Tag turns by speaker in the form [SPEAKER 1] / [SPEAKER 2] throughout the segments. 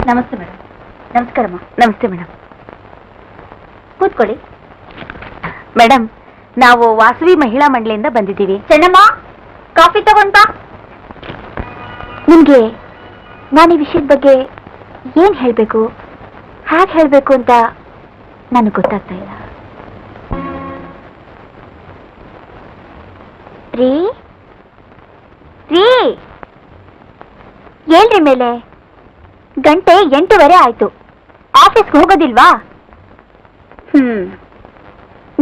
[SPEAKER 1] ನಮಸ್ತೆ ಮೇಡಮ್. ನಮಸ್ಕಾರಮ್ಮ. ನಮಸ್ತೆ ಮೇಡಮ್. ಕೂತ್ಕೊಳ್ಳಿ. ಮೇಡಮ್, ನಾವು ವಾಸವಿ ಮಹಿಳಾ ಮಂಡಳಿಯಿಂದ ಬಂದಿದ್ದೀವಿ. ಚೆನ್ನಮ್ಮ, ಕಾಫಿ ತಗೊಂಡ್ ಬಾ. ನಿಮ್ಗೆ ನಾನು ಈ ವಿಷಯದ ಬಗ್ಗೆ ಏನ್ ಹೇಳ್ಬೇಕು, ಹೇಗೆ ಹೇಳ್ಬೇಕು ಅಂತ ನನಗೆ ಗೊತ್ತಾಗ್ತಾ ಇಲ್ಲ. ರೀ ರೀ ಹೇಳ್ರಿ ಮೇಲೆ. ಗಂಟೆ 8:15 ಆಯ್ತು. ಆಫೀಸ್ಗೆ ಹೋಗೋದಿಲ್ವಾ?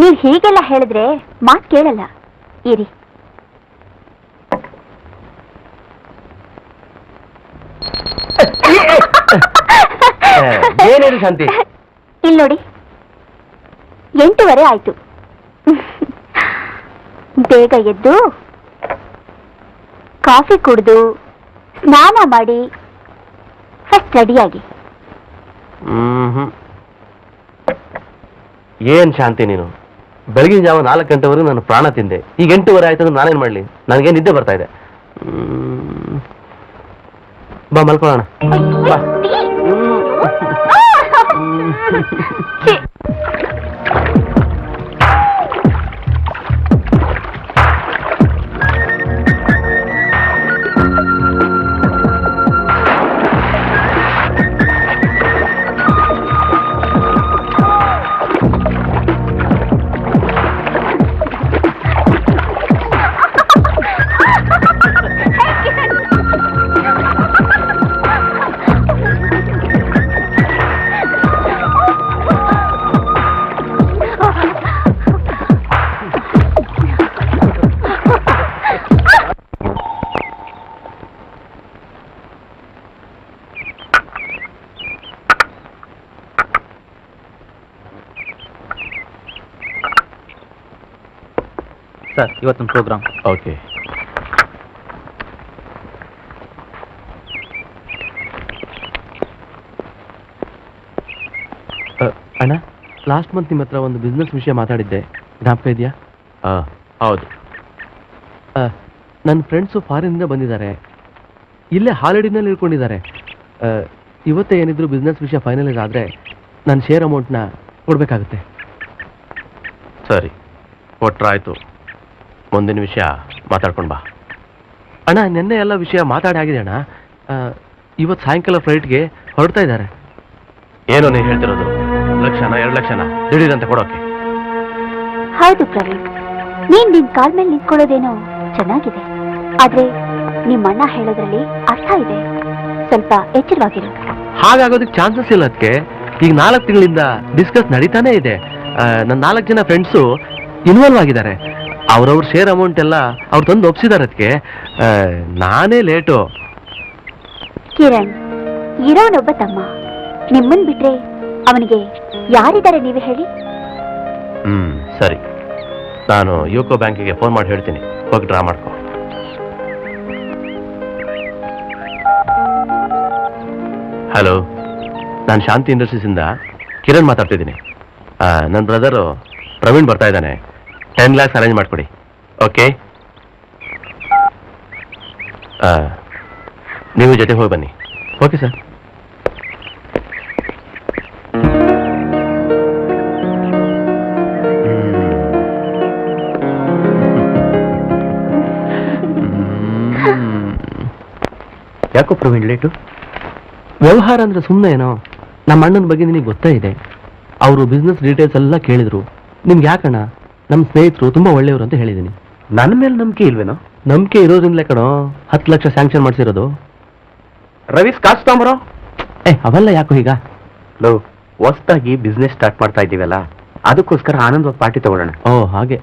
[SPEAKER 1] ನೀವು ಹೀಗೆಲ್ಲ ಹೇಳಿದ್ರೆ ಮಾತು ಕೇಳಲ್ಲ. ಇರಿ.
[SPEAKER 2] ಏನೇನು ಶಾಂತಿ?
[SPEAKER 1] ಇಲ್ಲಿ ನೋಡಿ, 8:15 ಆಯ್ತು. ಬೇಗ ಎದ್ದು ಕಾಫಿ ಕುಡಿದು ಸ್ನಾನ ಮಾಡಿ ಫಸ್ಟ್ ರೆಡಿಯಾಗಿ.
[SPEAKER 2] ಏನ್ ಶಾಂತಿ ನೀನು? ಬೆಳಗಿನ ಜಾವ 4 ಗಂಟೆವರೆಗೂ ನಾನು ಪ್ರಾಣ ತಿಂದೆ. ಈಗ 8:15 ಆಯ್ತು, ನಾನೇನ್ ಮಾಡ್ಲಿ? ನನಗೆ ನಿದ್ದೆ ಬರ್ತಾ ಇದೆ. ಬಾ ಮಲ್ಕೊಳ್ಳೋಣ. ಬಾ.
[SPEAKER 3] ಸರ್, ಇವತ್ತಿನ ಪ್ರೋಗ್ರಾಮ್.
[SPEAKER 2] ಓಕೆ. ಅಣ್ಣ, ಲಾಸ್ಟ್ ಮಂತ್ ನಿಮ್ಮ ಹತ್ರ ಒಂದು ಬಿಸ್ನೆಸ್ ವಿಷಯ ಮಾತಾಡಿದ್ದೆ, ಜ್ಞಾಪಕ ಇದೆಯಾ? ಹೌದು. ನನ್ನ ಫ್ರೆಂಡ್ಸು ಫಾರಿನಿಂದ ಬಂದಿದ್ದಾರೆ, ಇಲ್ಲೇ ಹಾಲಿಡೇನಲ್ಲಿ ಇಳ್ಕೊಂಡಿದ್ದಾರೆ. ಇವತ್ತೇ ಏನಿದ್ರು ಬಿಸ್ನೆಸ್ ವಿಷಯ ಫೈನಲೈಸ್ ಆದರೆ ನನ್ನ ಶೇರ್ ಅಮೌಂಟ್ನ ಕೊಡಬೇಕಾಗುತ್ತೆ. ಸರಿ, ಕೊಟ್ರಾಯ್ತು. ಮುಂದಿನ ವಿಷಯ ಮಾತಾಡ್ಕೊಂಡು ಬಾ. ಅಣ್ಣ, ನಿನ್ನೆ ಎಲ್ಲ ವಿಷಯ ಮಾತಾಡಿ ಆಗಿದೆ ಅಣ್ಣ. ಇವತ್ತು ಸಾಯಂಕಾಲ ಫ್ಲೈಟ್ಗೆ ಹೊರಡ್ತಾ ಇದ್ದಾರೆ. ಏನೋ ನೀವು ಹೇಳ್ತಿರೋದು? 1 ಲಕ್ಷನ 2 ಲಕ್ಷನ ದಿಢೀರಂತ ಕೊಡೋಕೆ?
[SPEAKER 1] ಹೌದು ಪ್ರವೀಣ್, ನೀನ್ ನಿನ್ ಕಾಲ್ ಮೇಲೆ ನಿಂತ್ಕೊಳ್ಳೋದೇನೋ ಚೆನ್ನಾಗಿದೆ, ಆದ್ರೆ ನಿಮ್ಮಣ್ಣ ಹೇಳೋದ್ರಲ್ಲಿ ಅರ್ಥ ಇದೆ. ಸ್ವಲ್ಪ ಎಚ್ಚರವಾಗಿರು.
[SPEAKER 2] ಹಾಗಾಗೋದಕ್ಕೆ ಚಾನ್ಸಸ್ ಇಲ್ಲ. ಅದಕ್ಕೆ ಈಗ 4 ತಿಂಗಳಿಂದ ಡಿಸ್ಕಸ್ ನಡೀತಾನೆ ಇದೆ. ನನ್ನ 4 ಜನ ಫ್ರೆಂಡ್ಸು ಇನ್ವಾಲ್ವ್ ಆಗಿದ್ದಾರೆ. ಅವ್ರವ್ರ ಶೇರ್ ಅಮೌಂಟ್ ಎಲ್ಲ ಅವ್ರು ತಂದು ಒಪ್ಸಿದ್ದಾರೆ. ಅದಕ್ಕೆ ನಾನೇ ಲೇಟು.
[SPEAKER 1] ಕಿರಣ್, ಇರೋನೊಬ್ಬ ತಮ್ಮ, ನಿಮ್ಮನ್ ಬಿಟ್ರೆ ಅವನಿಗೆ ಯಾರಿದ್ದಾರೆ ನೀವೇ ಹೇಳಿ?
[SPEAKER 2] ಸರಿ, ನಾನು ಯುಕೋ ಬ್ಯಾಂಕಿಗೆ ಫೋನ್ ಮಾಡಿ ಹೇಳ್ತೀನಿ, ಹೋಗಿ ಡ್ರಾ ಮಾಡ್ಕೊ. ಹಲೋ, ನಾನು ಶಾಂತಿ ಇಂಡಸ್ಟ್ರೀಸಿಂದ ಕಿರಣ್ ಮಾತಾಡ್ತಿದ್ದೀನಿ. ನನ್ನ ಬ್ರದರು ಪ್ರವೀಣ್ ಬರ್ತಾ ಇದ್ದಾನೆ. 10 lakhs ಅರೇಂಜ್ ಮಾಡಿಕೊಡಿ. ಓಕೆ, ನೀವು ಜೊತೆ ಹೋಗಿ ಬನ್ನಿ. Okay sir. ಯಾಕೋ ಪ್ರವೀಣ್ ಲೇಟು? ವ್ಯವಹಾರ ಅಂದ್ರೆ ಸುಮ್ಮನೆ ಏನೋ? ನಮ್ಮ ಅಣ್ಣನ ಬಗ್ಗೆ ನಿನಗೆ ಗೊತ್ತಾ ಇದೆ. ಅವರು ಬಿಸ್ನೆಸ್ ಡೀಟೇಲ್ಸ್ ಎಲ್ಲ ಕೇಳಿದ್ರು. ನಿಮ್ಗೆ ಯಾಕಣ್ಣ, ನಮ್ಮ ಸ್ನೇಹಿತರು ತುಂಬಾ ಒಳ್ಳೆಯವರು ಅಂತ ಹೇಳಿದ್ದೀನಿ. ನನ್ನ ಮೇಲೆ ನಂಬಿಕೆ ಇಲ್ವೇನೋ? ನಂಬಿಕೆ ಇರೋದ್ರಿಂದಲೇ ಕಣೋ 10 ಲಕ್ಷ ಸ್ಯಾಂಕ್ಷನ್ ಮಾಡಿಸಿರೋದು. ರವೀಸ್ ಕಾಸು ತಗೊಂಬರೋ. ಅವೆಲ್ಲ ಯಾಕೋ ಈಗ? ಹೊಸದಾಗಿ ಬಿಸ್ನೆಸ್ ಸ್ಟಾರ್ಟ್ ಮಾಡ್ತಾ ಇದ್ದೀವಲ್ಲ, ಅದಕ್ಕೋಸ್ಕರ ಆನಂದವಾಗಿ ಪಾರ್ಟಿ ತಗೊಳ್ಳೋಣ. ಓ ಹಾಗೆ.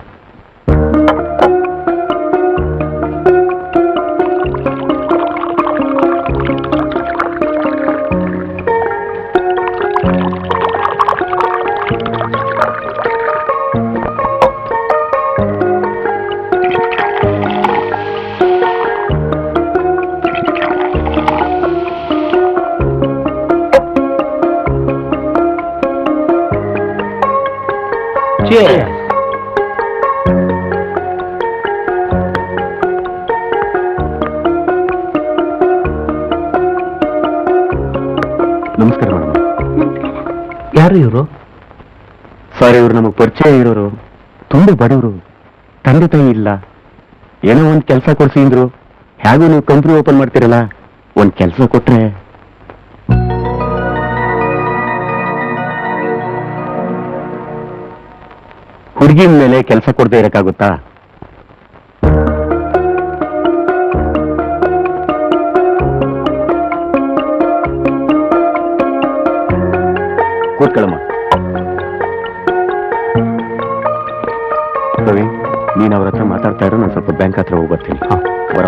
[SPEAKER 2] Cheers.
[SPEAKER 4] ನಮಸ್ಕಾರ ಮೇಡಮ್.
[SPEAKER 2] ಯಾರು ಇವರು?
[SPEAKER 4] ಸರ್, ಇವ್ರು ನಮಗೆ ಪರಿಚಯ ಇರೋರು. ತುಂಬಾ ಬಡವರು, ತಂದೆ ತಾಯಿ ಇಲ್ಲ. ಏನೋ ಒಂದು ಕೆಲಸ ಕೊಡ್ಸಿ ಅಂದ್ರು. ಹೇಗೂ ನೀವು ಕಂಪ್ನಿ ಓಪನ್ ಮಾಡ್ತೀರಲ್ಲ, ಒಂದು ಕೆಲಸ ಕೊಟ್ರೆ. ಹುಡುಗಿನ ಮೇಲೆ ಕೆಲಸ ಕೊಡದೆ ಇರಕ್ಕಾಗುತ್ತಾ? ಕೂತ್ಕೊಳ್ಳಮ್ಮ. ರವಿ, ನೀನು ಅವ್ರ ಹತ್ರ ಮಾತಾಡ್ತಾ ಇರೋ, ನಾನು ಸ್ವಲ್ಪ ಬ್ಯಾಂಕ್ ಹತ್ರ ಹೋಗಿ ಬರ್ತೀನಿ. ಬರ.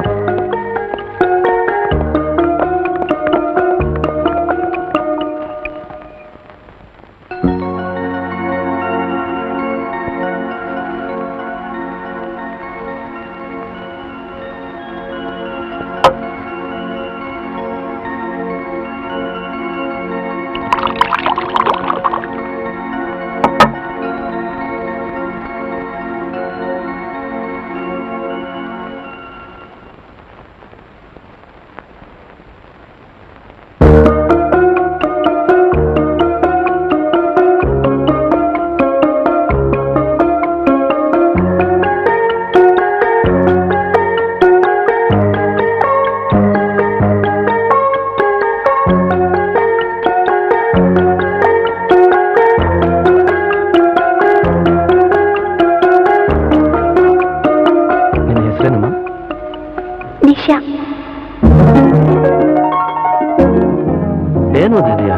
[SPEAKER 2] ಏನು ಓದಿದ್ಯಾ?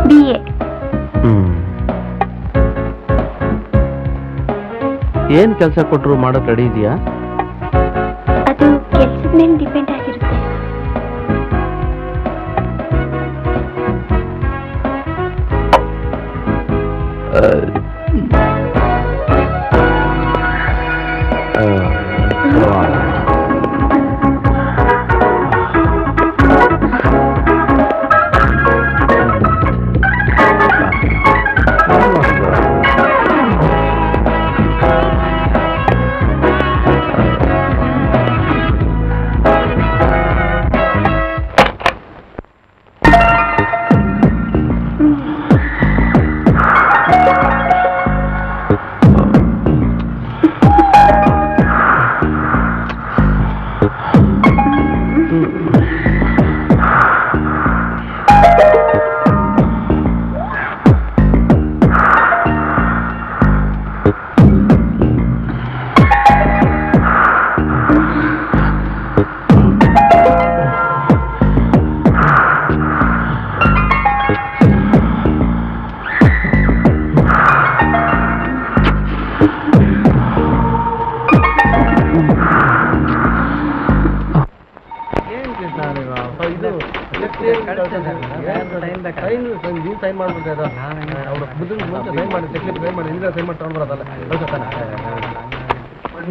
[SPEAKER 1] BA.
[SPEAKER 2] ಏನ್ ಕೆಲಸ ಕೊಟ್ರು ಮಾಡೋಕ್ ರೆಡಿ ಇದೆಯಾ?
[SPEAKER 1] ಅದು ಕೆಲಸದ ಮೇಲೆ ಡಿಪೆಂಡ್ ಆಗಿರುತ್ತೆ.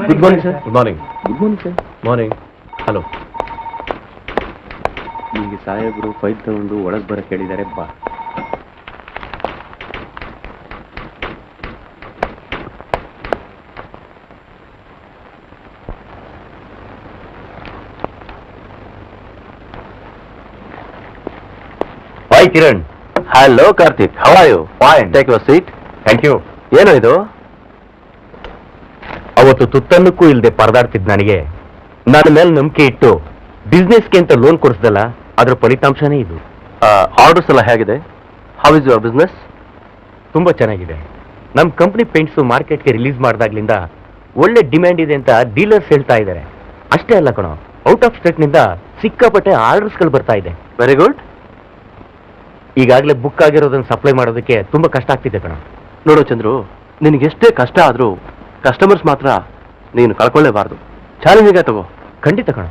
[SPEAKER 4] Good morning sir.
[SPEAKER 2] Good morning.
[SPEAKER 4] Good morning sir.
[SPEAKER 2] Morning. Hello.
[SPEAKER 4] ನಿಮಗೆ ಸಾಹೇಬರು ಫೈಲ್ ತಗೊಂಡು ಒಳಗೆ ಬರಕ್ಕೆ ಹೇಳಿದ್ದಾರೆ, ಬಾ.
[SPEAKER 2] Hi Kiran.
[SPEAKER 4] Hello Karthik, how are you?
[SPEAKER 2] Fine. Take your seat.
[SPEAKER 4] Thank you.
[SPEAKER 2] ಏನೋ ಇದು?
[SPEAKER 4] ಅವತ್ತು ತುತ್ತನ್ನಕ್ಕೂ ಇಲ್ಲದೆ ಪರದಾಡ್ತಿದ್ ನನಗೆ ನನ್ನ ಮೇಲೆ ನಂಬಿಕೆ ಇಟ್ಟು ಬಿಸ್ನೆಸ್ಗೆ ಅಂತ ಲೋನ್ ಕೊಡಿಸ್ದಲ್ಲ, ಅದ್ರ ಫಲಿತಾಂಶನೇ ಇದು.
[SPEAKER 2] ಆರ್ಡರ್ಸ್ ಎಲ್ಲ ಹೇಗಿದೆ? How is your business?
[SPEAKER 4] ತುಂಬಾ ಚೆನ್ನಾಗಿದೆ. ನಮ್ಮ ಕಂಪ್ನಿ ಪೇಂಟ್ಸು ಮಾರ್ಕೆಟ್ಗೆ ರಿಲೀಸ್ ಮಾಡಿದಾಗ್ಲಿಂದ ಒಳ್ಳೆ ಡಿಮ್ಯಾಂಡ್ ಇದೆ ಅಂತ ಡೀಲರ್ಸ್ ಹೇಳ್ತಾ ಇದ್ದಾರೆ. ಅಷ್ಟೇ ಅಲ್ಲ ಕಣೋ, ಔಟ್ ಆಫ್ ಸ್ಟೇಟ್ನಿಂದ ಸಿಕ್ಕಾಪಟ್ಟೆ ಆರ್ಡರ್ಸ್ಗಳು ಬರ್ತಾ ಇದೆ.
[SPEAKER 2] Very good.
[SPEAKER 4] ಈಗಾಗಲೇ ಬುಕ್ ಆಗಿರೋದನ್ನ ಸಪ್ಲೈ ಮಾಡೋದಕ್ಕೆ ತುಂಬಾ ಕಷ್ಟ ಆಗ್ತಿದೆ ಕಣ.
[SPEAKER 2] ನೋಡು ಚಂದ್ರು, ನಿನಗೆಷ್ಟೇ ಕಷ್ಟ ಆದ್ರೂ ಕಸ್ಟಮರ್ಸ್ ಮಾತ್ರ ನೀನು ಕಳ್ಕೊಳ್ಳೇಬಾರ್ದು. ಚಾಲೆಂಜಿಗೆ ತಗೋ.
[SPEAKER 4] ಖಂಡಿತ ಕಣ.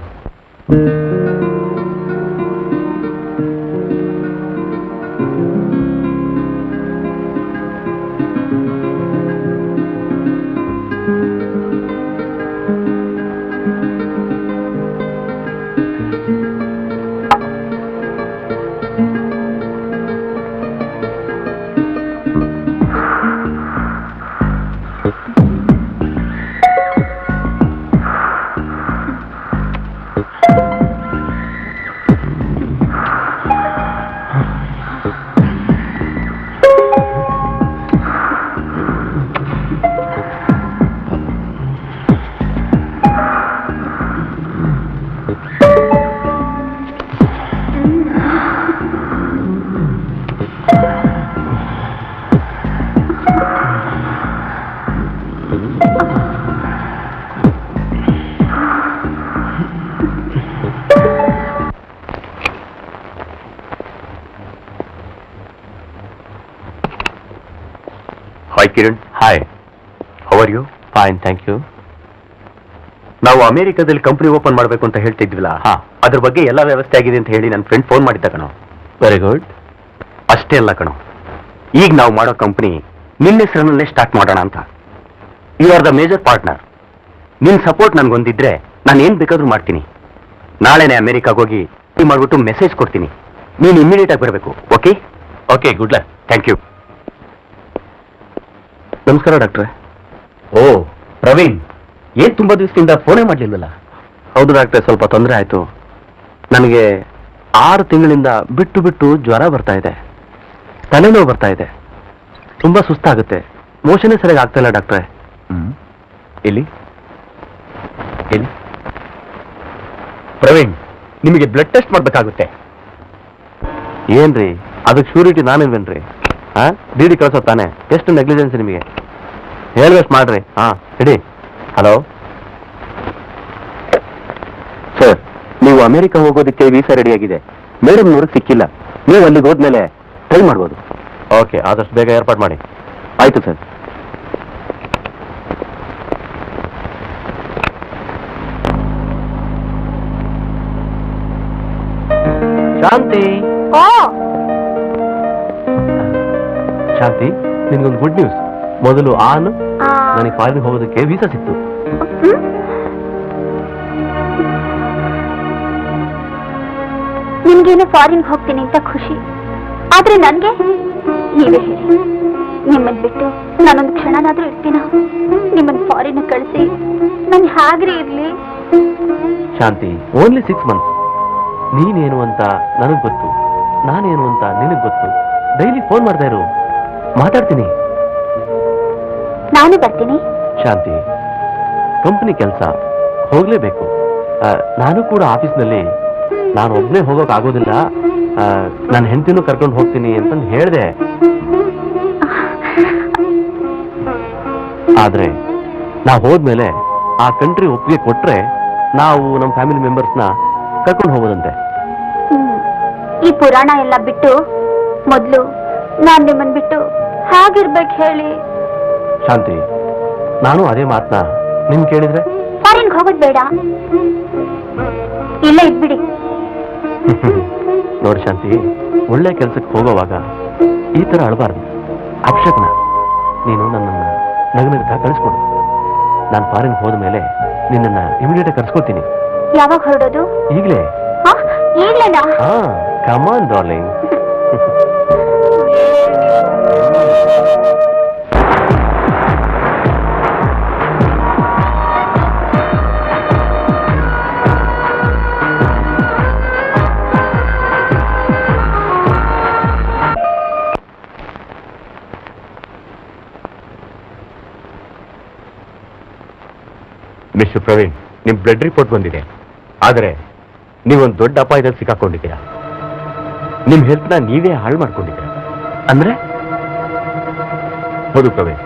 [SPEAKER 4] Hi Kiran. Hi, how are you?
[SPEAKER 2] Fine, thank you.
[SPEAKER 4] ನಾವು ಅಮೆರಿಕಾದಲ್ಲಿ ಕಂಪನಿ ಓಪನ್ ಮಾಡಬೇಕು ಅಂತ ಹೇಳ್ತಿದ್ವಿಲ್ಲ, ಅದ್ರ ಬಗ್ಗೆ ಎಲ್ಲ ವ್ಯವಸ್ಥೆ ಆಗಿದೆ ಅಂತ ಹೇಳಿ ನನ್ನ ಫ್ರೆಂಡ್ ಫೋನ್ ಮಾಡಿದ್ದ ಕಣೋ.
[SPEAKER 2] Very good.
[SPEAKER 4] ಅಷ್ಟೇ ಅಲ್ಲ ಕಣೋ, ಈಗ ನಾವು ಮಾಡೋ ಕಂಪನಿ ನಿನ್ನ ಹೆಸರಿನಲ್ಲೇ ಸ್ಟಾರ್ಟ್ ಮಾಡೋಣ ಅಂತ. You are the major partner. ನಿನ್ನ ಸಪೋರ್ಟ್ ನನ್ಗೊಂದಿದ್ರೆ ನಾನು ಏನ್ ಬೇಕಾದ್ರೂ ಮಾಡ್ತೀನಿ. ನಾಳೆನೆ ಅಮೆರಿಕಾಗೆ ಹೋಗಿ ಮಾಡ್ಬಿಟ್ಟು ಮೆಸೇಜ್ ಕೊಡ್ತೀನಿ. ನೀನು ಇಮಿಡಿಯೇಟ್ ಆಗಿ ಬರಬೇಕು. Okay?
[SPEAKER 2] Okay, good luck.
[SPEAKER 4] Thank you.
[SPEAKER 2] ನಮಸ್ಕಾರ ಡಾಕ್ಟ್ರೆ.
[SPEAKER 4] ಓ ಪ್ರವೀಣ್, ಏನ್ ತುಂಬಾ ದಿವಸದಿಂದ ಫೋನೇ ಮಾಡ್ಲಿಲ್ವಲ್ಲ?
[SPEAKER 2] ಹೌದು ಡಾಕ್ಟ್ರೆ, ಸ್ವಲ್ಪ ತೊಂದರೆ ಆಯ್ತು. ನನಗೆ 6 ತಿಂಗಳಿಂದ ಬಿಟ್ಟು ಬಿಟ್ಟು ಜ್ವರ ಬರ್ತಾ ಇದೆ, ತಲೆನೋವು ಬರ್ತಾ ಇದೆ, ತುಂಬಾ ಸುಸ್ತಾಗುತ್ತೆ, ಮೋಷನೇ ಸರಿಯಾಗಿ ಆಗ್ತಾ ಇಲ್ಲ ಡಾಕ್ಟ್ರೆ.
[SPEAKER 4] ಇಲ್ಲಿ ಇಲ್ಲಿ ಪ್ರವೀಣ್, ನಿಮಗೆ ಬ್ಲಡ್ ಟೆಸ್ಟ್ ಮಾಡ್ಬೇಕಾಗುತ್ತೆ.
[SPEAKER 2] ಏನ್ರಿ ಅದಕ್ಕೆ ಶ್ಯೂರಿಟಿ ನಾನಿಲ್ವೇನ್ರಿ? ಡಿ ಡಿ ಕಳ್ಸೋ ತಾನೆ, ಎಷ್ಟು ನೆಗ್ಲಿಜೆನ್ಸ್ ನಿಮಗೆ? ಹೇಳ್ಬೇಕು ಮಾಡ್ರಿ. ಇಡಿ.
[SPEAKER 4] ಹಲೋ ಸರ್, ನೀವು ಅಮೆರಿಕ ಹೋಗೋದಕ್ಕೆ ವೀಸಾ ರೆಡಿ ಆಗಿದೆ. ಮೇಡಮ್ ನವ್ರಿಗೆ ಸಿಕ್ಕಿಲ್ಲ. ನೀವು ಅಲ್ಲಿಗೆ ಹೋದ್ಮೇಲೆ ಟ್ರೈ ಮಾಡ್ಬೋದು.
[SPEAKER 2] ಓಕೆ, ಆದಷ್ಟು ಬೇಗ ಏರ್ಪಾಡು ಮಾಡಿ.
[SPEAKER 4] ಆಯ್ತು ಸರ್.
[SPEAKER 2] ಶಾಂತಿ,
[SPEAKER 1] ಓ
[SPEAKER 2] ಶಾಂತಿ, ನಿನ್ಗೊಂದು ಗುಡ್ ನ್ಯೂಸ್. ಮೊದಲು ನನಗೆ ಫಾರಿನ್ ಹೋಗೋದಕ್ಕೆ ವೀಸಾ ಸಿಕ್ತು.
[SPEAKER 1] ನಿಮ್ಗೇನು ಫಾರಿನ್ ಹೋಗ್ತೀನಿ ಅಂತ ಖುಷಿ, ಆದ್ರೆ ನನ್ಗೆ ನೀವೇ ಹೇಳಿ, ನಿಮ್ಮನ್ ಬಿಟ್ಟು ನಾನೊಂದು ಕ್ಷಣನಾದ್ರೂ ಇರ್ತೀನ? ನಿಮ್ಮನ್ ಫಾರಿನ್ ಕಳಿಸಿ ನಾನು ಹೇಗ್ರಿ ಇರ್ಲಿ?
[SPEAKER 2] ಶಾಂತಿ, ಓನ್ಲಿ 6 months. ನೀನೇನು ಅಂತ ನನಗ್ ಗೊತ್ತು, ನಾನೇನು ಅಂತ ನಿನಗ್ ಗೊತ್ತು. ಡೈಲಿ ಫೋನ್ ಮಾಡ್ತಾ ಇರು, ಮಾತಾಡ್ತೀನಿ.
[SPEAKER 1] ನಾನು ಬರ್ತೀನಿ.
[SPEAKER 2] ಶಾಂತಿ, ಕಂಪನಿ ಕೆಲಸ ಹೋಗ್ಲೇಬೇಕು. ನಾನು ಕೂಡ ಆಫೀಸ್ನಲ್ಲಿ ನಾನು ಒಬ್ಬನೇ ಹೋಗೋಕ್ ಆಗೋದಿಲ್ಲ, ನನ್ನ ಹೆಂಡತಿನೂ ಕರ್ಕೊಂಡು ಹೋಗ್ತೀನಿ ಅಂತಂದು ಹೇಳಿದೆ. ಆದ್ರೆ ನಾವು ಹೋದ್ಮೇಲೆ ಆ ಕಂಟ್ರಿ ಒಪ್ಪಿಗೆ ಕೊಟ್ರೆ ನಾವು ನಮ್ಮ ಫ್ಯಾಮಿಲಿ ಮೆಂಬರ್ಸ್ನ ಕರ್ಕೊಂಡು ಹೋಗೋದಂತೆ.
[SPEAKER 1] ಈ ಪುರಾಣ ಎಲ್ಲ ಬಿಟ್ಟು ಮೊದ್ಲು ನಾನ್ ನಿಮ್ಮನ್ ಬಿಟ್ಟು ಹಾಗಿರ್ಬೇಕು ಹೇಳಿ.
[SPEAKER 2] ಶಾಂತಿ, ನಾನು ಅದೇ ಮಾತನ್ನ ನಿಮ್ ಕೇಳಿದ್ರೆ?
[SPEAKER 1] ಫಾರಿನ್ಗೆ ಹೋಗೋದ್ ಬೇಡ, ಇಲ್ಲ ಇದ್ಬಿಡಿ.
[SPEAKER 2] ನೋಡಿ ಶಾಂತಿ, ಒಳ್ಳೆ ಕೆಲ್ಸಕ್ಕೆ ಹೋಗೋವಾಗ ಈ ತರ ಅಳಬಾರ್ದು. ಅಪಶಕನ. ನೀನು ನನ್ನನ್ನ ನಗನಗತ ಕಳಿಸ್ಕೊಡು. ನಾನು ಫಾರಿನ್ ಹೋದ ಮೇಲೆ ನಿನ್ನನ್ನ ಇಮಿಡಿಯೇಟ್ ಕರ್ಸ್ಕೊತೀನಿ.
[SPEAKER 1] ಯಾವಾಗ ಹೊರಡೋದು?
[SPEAKER 2] ಈಗಲೇ.
[SPEAKER 1] ಈಗ್ಲೇನಾ?
[SPEAKER 2] Come on darling.
[SPEAKER 4] Mister Praveen, ನಿಮ್ ಬ್ಲಡ್ ರಿಪೋರ್ಟ್ ಬಂದಿದೆ. ಆದರೆ ನೀವೊಂದು ದೊಡ್ಡ ಅಪಾಯದಲ್ಲಿ ಸಿಕ್ಕಾಕೊಂಡಿದ್ದೀರಾ. ನಿಮ್ ಹೆಲ್ತ್ನ ನೀವೇ ಹಾಳು ಮಾಡ್ಕೊಂಡಿದ್ದೀರಾ.
[SPEAKER 2] ಅಂದ್ರೆ?
[SPEAKER 4] ಹೌದು ಪ್ರವೀಣ್,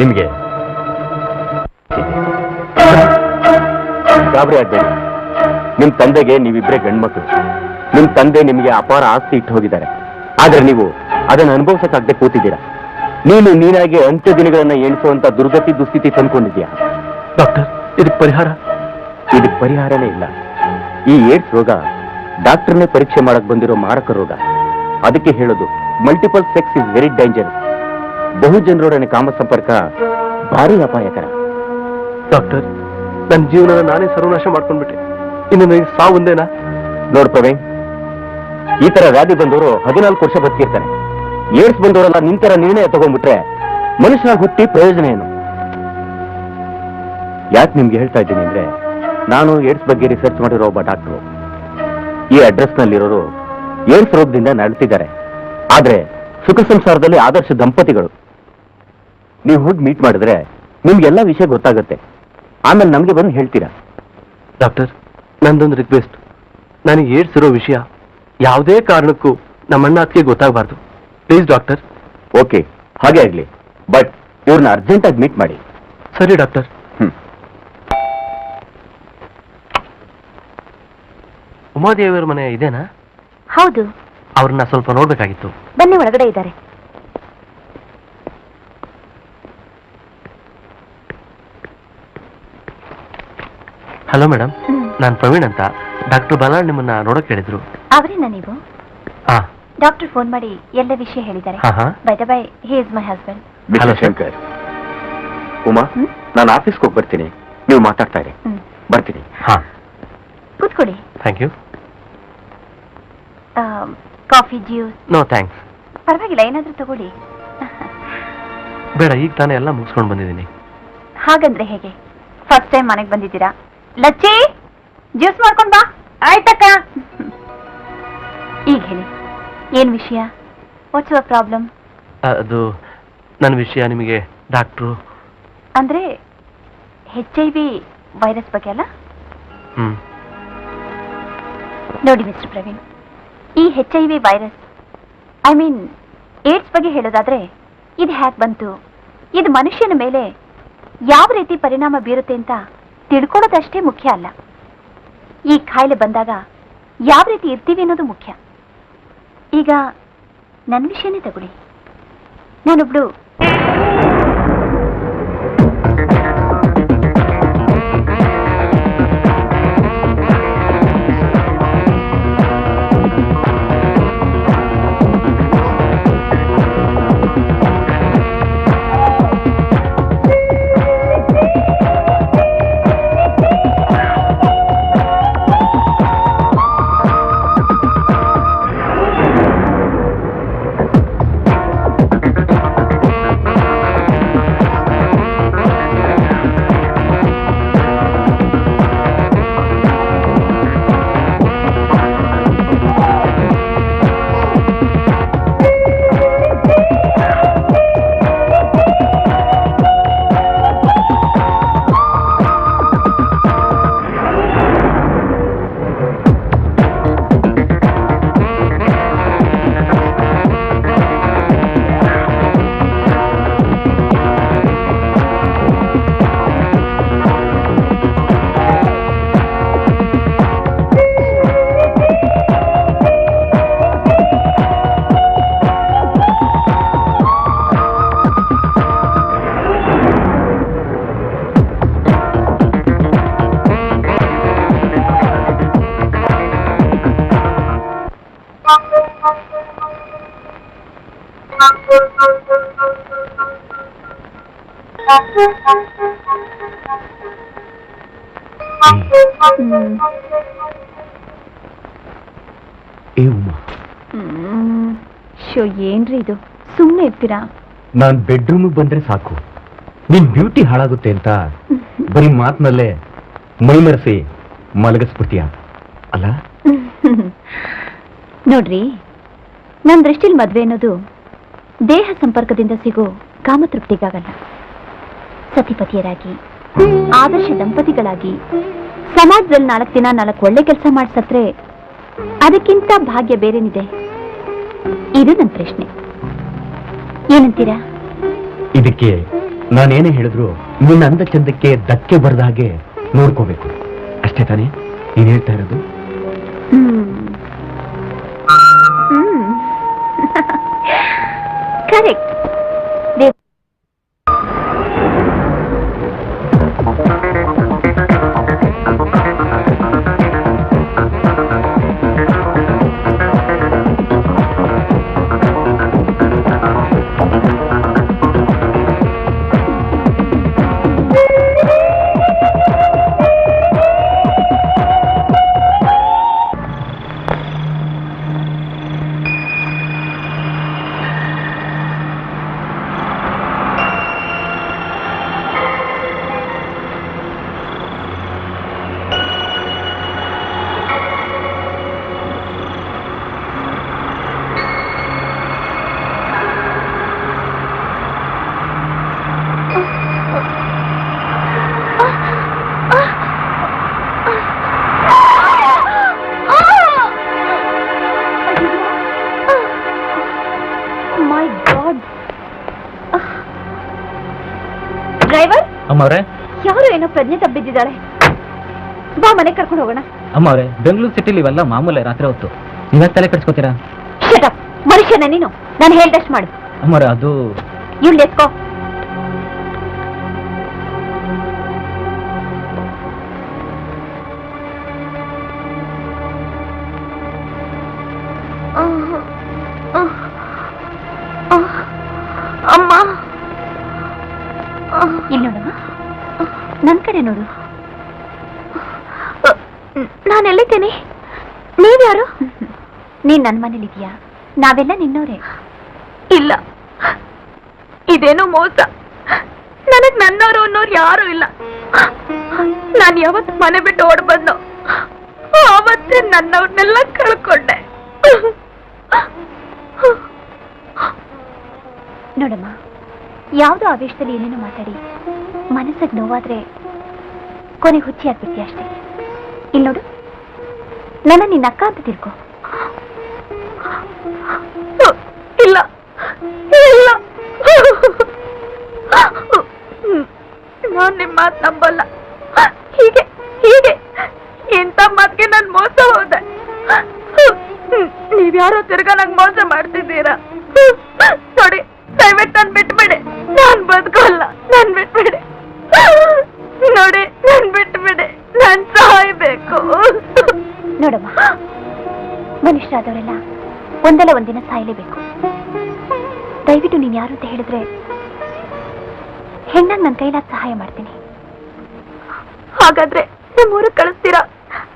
[SPEAKER 4] ನಿಮ್ಗೆ ಗಾಬರಿ ಆಗ್ಬೇಡಿ. ನಿಮ್ ತಂದೆಗೆ ನೀವಿಬ್ರೇ ಗಂಡ್ಮಕ್ಳು. ನಿಮ್ ತಂದೆ ನಿಮಗೆ ಅಪಾರ ಆಸ್ತಿ ಇಟ್ಟು ಹೋಗಿದ್ದಾರೆ. ಆದ್ರೆ ನೀವು ಅದನ್ನು ಅನುಭವಿಸಕ್ಕಾಗದೆ ಕೂತಿದ್ದೀರಾ. ನೀನಾಗಿ ಅಂತ್ಯ ದಿನಗಳನ್ನ ಎಣಿಸುವಂತ ದುರ್ಗತಿ ದುಸ್ಥಿತಿ ತಂದ್ಕೊಂಡಿದ್ಯಾ.
[SPEAKER 2] ಡಾಕ್ಟರ್, ಇದಕ್ಕೆ ಪರಿಹಾರ?
[SPEAKER 4] ಇದಕ್ಕೆ ಪರಿಹಾರನೇ ಇಲ್ಲ. ಈ ಏಡ್ಸ್ ರೋಗ ಡಾಕ್ಟರ್ನೇ ಪರೀಕ್ಷೆ ಮಾಡಕ್ ಬಂದಿರೋ ಮಾರಕ ರೋಗ. ಅದಕ್ಕೆ ಹೇಳೋದು multiple sex is very dangerous. ಬಹು ಜನರೊಡನೆ ಕಾಮ ಸಂಪರ್ಕ ಭಾರಿ ಅಪಾಯಕರ.
[SPEAKER 2] ಡಾಕ್ಟರ್, ನನ್ನ ಜೀವನ ನಾನೇ ಸರ್ವನಾಶ ಮಾಡ್ಕೊಂಡ್ಬಿಟ್ಟೆ. ಇನ್ನು ನನಗೆ ಸಾವು ಒಂದೇನಾ?
[SPEAKER 4] ನೋಡ್ ಪ್ರವೀಣ್, ಈ ತರ ವ್ಯಾಧಿ ಬಂದವರು 14 ವರ್ಷ ಬದುಕಿರ್ತಾರೆ. ಏಡ್ಸ್ ಬಂದವರೆಲ್ಲ ನಿಂತರ ನಿರ್ಣಯ ತಗೊಂಡ್ಬಿಟ್ರೆ ಮನುಷ್ಯನಾಗಿ ಹುಟ್ಟಿ ಪ್ರಯೋಜನ ಏನು? ಯಾಕೆ ನಿಮ್ಗೆ ಹೇಳ್ತಾ ಇದ್ದೀನಿ ಅಂದ್ರೆ, ನಾನು ಏಡ್ಸ್ ಬಗ್ಗೆ ರಿಸರ್ಚ್ ಮಾಡಿರೋ ಒಬ್ಬ ಡಾಕ್ಟರು. ಈ ಅಡ್ರೆಸ್ ನಲ್ಲಿರೋರು ಏಡ್ಸ್ ರೋಗದಿಂದ ನಡೀತಿದ್ದಾರೆ. ಆದ್ರೆ ಸುಖ ಸಂಸಾರದಲ್ಲಿ ಆದರ್ಶ ದಂಪತಿಗಳು. ನೀವು ಹೋಗಿ ಮೀಟ್ ಮಾಡಿದ್ರೆ ನಿಮ್ಗೆಲ್ಲ ವಿಷಯ ಗೊತ್ತಾಗುತ್ತೆ. ಆಮೇಲೆ ನಮ್ಗೆ ಬಂದು ಹೇಳ್ತೀರಾ.
[SPEAKER 2] ಡಾಕ್ಟರ್, ನಂದೊಂದು ರಿಕ್ವೆಸ್ಟ್. ನನಗೆ ಏಡ್ಸ್ ಇರೋ ವಿಷಯ ಯಾವುದೇ ಕಾರಣಕ್ಕೂ ನಮ್ಮ ಅಣ್ಣ ಅತ್ತಿಗೆ ಗೊತ್ತಾಗಬಾರ್ದು. Please doctor.
[SPEAKER 4] ಓಕೆ, ಹಾಗೆ ಆಗ್ಲಿ. ಬಟ್ ಇವ್ರನ್ನ ಅರ್ಜೆಂಟ್ ಆಗಿ ಮೀಟ್ ಮಾಡಿ.
[SPEAKER 2] ಸರಿ ಡಾಕ್ಟರ್. ಉಮಾದೇವಿಯವ್ರ ಮನೆ ಇದೇನಾ?
[SPEAKER 1] ಹೌದು.
[SPEAKER 2] ಅವ್ರನ್ನ ಸ್ವಲ್ಪ ನೋಡ್ಬೇಕಾಗಿತ್ತು.
[SPEAKER 1] ಬನ್ನಿ, ಒಳಗಡೆ ಇದ್ದಾರೆ.
[SPEAKER 2] ಹಲೋ ಮೇಡಮ್, ನಾನು ಪ್ರವೀಣ್ ಅಂತ. ಡಾಕ್ಟರ್ ಬಲಾಳ್ ನಿಮ್ಮನ್ನ ನೋಡೋಕೆ ಹೇಳಿದ್ರು.
[SPEAKER 1] ಅವರೇನಾ ನೀವು?
[SPEAKER 2] ಹಾ
[SPEAKER 1] ಡಾಕ್ಟರ್ ಫೋನ್ ಮಾಡಿ ಎಲ್ಲ ವಿಷಯ ಹೇಳಿದ್ದಾರೆ.
[SPEAKER 2] ಹಾ
[SPEAKER 1] by the by, he is my husband.
[SPEAKER 4] Hello Shankar. Uma, ನಾನು ಆಫೀಸ್ಗೆ ಹೋಗಿ ಬರ್ತೀನಿ, ನೀವು ಮಾತಾಡ್ತಾ ಇರಿ. ಬರ್ತೀನಿ.
[SPEAKER 2] ಹಾ
[SPEAKER 1] ಕೂತ್ಕೊಳ್ಳಿ.
[SPEAKER 2] Thank you.
[SPEAKER 1] Coffee, juice?
[SPEAKER 2] No thanks.
[SPEAKER 1] ಪರವಾಗಿಲ್ಲ, ಏನಾದ್ರೂ ತಗೊಳ್ಳಿ.
[SPEAKER 2] ಬೇಡ, ಈಗ ತಾನೇ ಎಲ್ಲ ಮುಗಿಸ್ಕೊಂಡು ಬಂದಿದ್ದೀನಿ.
[SPEAKER 1] ಹಾಗಂದ್ರೆ ಹೇಗೆ? ಫಸ್ಟ್ ಟೈಮ್ ಮನೆಗೆ ಬಂದಿದ್ದೀರಾ. ಲಚ್ಚಿ, ಜ್ಯೂಸ್ ಮಾಡ್ಕೊಂಡ್ ಬಾ. ಆಯ್ತಕ್ಕ. ಈಗ ಹೇಳಿ, ಏನ್ ವಿಷಯ? What's your problem?
[SPEAKER 2] ಅದು ನನ್ನ ವಿಷಯ ನಿಮಗೆ ಡಾಕ್ಟ್ರು
[SPEAKER 1] ಅಂದ್ರೆ HIV ವೈರಸ್ ಬಗ್ಗೆ ಅಲ್ಲ? ನೋಡಿ ಮಿಸ್ಟರ್ ಪ್ರವೀಣ್, ಈ HIV virus, I mean AIDS ಬಗ್ಗೆ ಹೇಳೋದಾದ್ರೆ, ಇದು ಹ್ಯಾಕ್ ಬಂತು, ಇದು ಮನುಷ್ಯನ ಮೇಲೆ ಯಾವ ರೀತಿ ಪರಿಣಾಮ ಬೀರುತ್ತೆ ಅಂತ ತಿಳ್ಕೊಳ್ಳೋದಷ್ಟೇ ಮುಖ್ಯ ಅಲ್ಲ. ಈ ಕಾಯಿಲೆ ಬಂದಾಗ ಯಾವ ರೀತಿ ಇರ್ತೀವಿ ಅನ್ನೋದು ಮುಖ್ಯ. ಈಗ ನನ್ನ ವಿಷಯನೇ ತಗೊಳ್ಳಿ. ನಾನೊಬ್ಳು ಶೋ, ಏನ್ರಿ ಇದು? ಸುಮ್ಮನೆ ಇರ್ತೀರಾ?
[SPEAKER 4] ನಾನ್ ಬೆಡ್ರೂಮ್ ಬಂದ್ರೆ ಸಾಕು, ನಿನ್ ಬ್ಯೂಟಿ ಹಾಳಾಗುತ್ತೆ ಅಂತ ಬರೀ ಮಾತಿನಲ್ಲೇ ಮೈಮರೆಸಿ ಮಲಗಿಸ್ಬಿಡ್ತೀಯ ಅಲ್ಲ?
[SPEAKER 1] ನೋಡ್ರಿ, ನನ್ನ ದೃಷ್ಟಿಲಿ ಮದ್ವೆ ಅನ್ನೋದು ದೇಹ ಸಂಪರ್ಕದಿಂದ ಸಿಗೋ ಕಾಮತೃಪ್ತಿಗಾಗಲ್ಲ. ಸತಿಪತಿಯರಾಗಿ, ಆದರ್ಶ ದಂಪತಿಗಳಾಗಿ, ಸಮಾಜದಲ್ಲಿ 4 ದಿನ 4 ಒಳ್ಳೆ ಕೆಲಸ ಮಾಡಿಸತ್ರೆ ಅದಕ್ಕಿಂತ ಭಾಗ್ಯ ಬೇರೇನಿದೆ? ಇದು ನನ್ನ ಪ್ರಶ್ನೆ. ಏನಂತೀರಾ?
[SPEAKER 4] ಇದಕ್ಕೆ ನಾನೇನೇ ಹೇಳಿದ್ರು ನಿನ್ನ ಅಂದ ಚಂದಕ್ಕೆ ಧಕ್ಕೆ ಬರದ ಹಾಗೆ ನೋಡ್ಕೋಬೇಕು ಅಷ್ಟೇ ತಾನೇ ನೀನ್ ಹೇಳ್ತಾ ಇರೋದು?
[SPEAKER 1] ಕರೆಕ್ಟ್. ಡ್ರೈವರ್,
[SPEAKER 3] ಅಮ್ಮವ್ರೆ,
[SPEAKER 1] ಯಾರು ಏನೋ ಪ್ರಜ್ಞೆ ತಬ್ಬಿದ್ದಾಳೆ. ಬಾ, ಮನೆ ಕರ್ಕೊಂಡು ಹೋಗೋಣ.
[SPEAKER 3] ಅಮ್ಮವ್ರೆ, ಬೆಂಗಳೂರು ಸಿಟಿಲಿ ಇವೆಲ್ಲ ಮಾಮೂಲೆ ರಾತ್ರಿ ಹೊತ್ತು. ನೀವೇ ತಲೆ ಕಟ್ಸ್ಕೊತೀರಾ?
[SPEAKER 1] ಮನುಷ್ಯನ ನೀನು, ನಾನು ಹೇಳ್ದಷ್ಟು ಮಾಡು.
[SPEAKER 3] ಅಮ್ಮವ್ರೆ, ಅದು
[SPEAKER 1] ಇವ್ಳು ಎತ್ಕೋ. ಅಮ್ಮ, ಇಲ್ಲಿ ನೋಡಮ್ಮ, ನನ್ ಕಡೆ ನೋಡು. ನಾನೆಲ್ಲಿದ್ದೇನೆ? ನೀವ್ಯಾರು? ನೀನ್ ನನ್ ಮನೇಲಿದ್ಯಾ? ನಾವೆಲ್ಲ ನಿನ್ನೋರೆ. ಇಲ್ಲ, ಇದೇನೋ ಮೋಸ. ನನಗ್ ನನ್ನವರು ಅನ್ನೋರು ಯಾರು ಇಲ್ಲ. ನಾನು ಯಾವತ್ತು ಮನೆ ಬಿಟ್ಟು ಓಡ್ ಬಂದು ಆವತ್ತೇ ನನ್ನವ್ರನ್ನೆಲ್ಲ ಕಳ್ಕೊಂಡೆ. ನೋಡಮ್ಮ, ಯಾವುದೋ ಆವೇಶದಲ್ಲಿ ಏನೇನೋ ಮಾತಾಡಿ ಮನಸ್ಸಿಗೆ ನೋವಾದ್ರೆ ಕೊನೆಗೆ ಹುಚ್ಚಿ ಆಗ್ಬಿಡ್ತೀಯ ಅಷ್ಟೇ. ಇಲ್ಲಿ ನೋಡು, ನನ್ನ ನಿನ್ನ ಅಕ್ಕ ಅಂತ ತಿಳ್ಕೊ. ಇಲ್ಲ ಇಲ್ಲ, ನಾನ್ ನಿಮ್ಮ ಮಾತು ನಂಬಲ್ಲ. ಹೀಗೆ ಹೀಗೆ ಇಂಥ ಮಾತಿಗೆ ನಾನು ಮೋಸ ಹೋದೆ. ನೀವ್ಯಾರೋ ತಿರ್ಗಾ ನಂಗೆ ಮೋಸ ಮಾಡ್ತಿದ್ದೀರಾ. ನೋಡಿ, ದಯವಿಟ್ಟು ನನ್ ಬಿಟ್ಬಿಡಿ. ನಾನ್ ಬದುಕಲ್ಲ, ನನ್ ಬಿಟ್ಬಿಡಿ. ನೋಡಿ, ನನ್ ಬಿಟ್ಬಿಡಿ, ನಾನ್ ಸಾಯ್ಬೇಕು. ನೋಡಮ್ಮ, ಮನುಷ್ಯರಾದವರೆಲ್ಲ ಒಂದಲ್ಲ ಒಂದಿನ ಸಾಯಲೇಬೇಕು. ದಯವಿಟ್ಟು ನೀನ್ ಯಾರು ಅಂತ ಹೇಳಿದ್ರೆ ಹೆಣ್ಣಾಗ ನನ್ನ ಕೈಲಾದ ಸಹಾಯ ಮಾಡ್ತೀನಿ. ಹಾಗಾದ್ರೆ ನಿಮ್ಮೂರಿಗೆ ಕಳಿಸ್ತೀರಾ?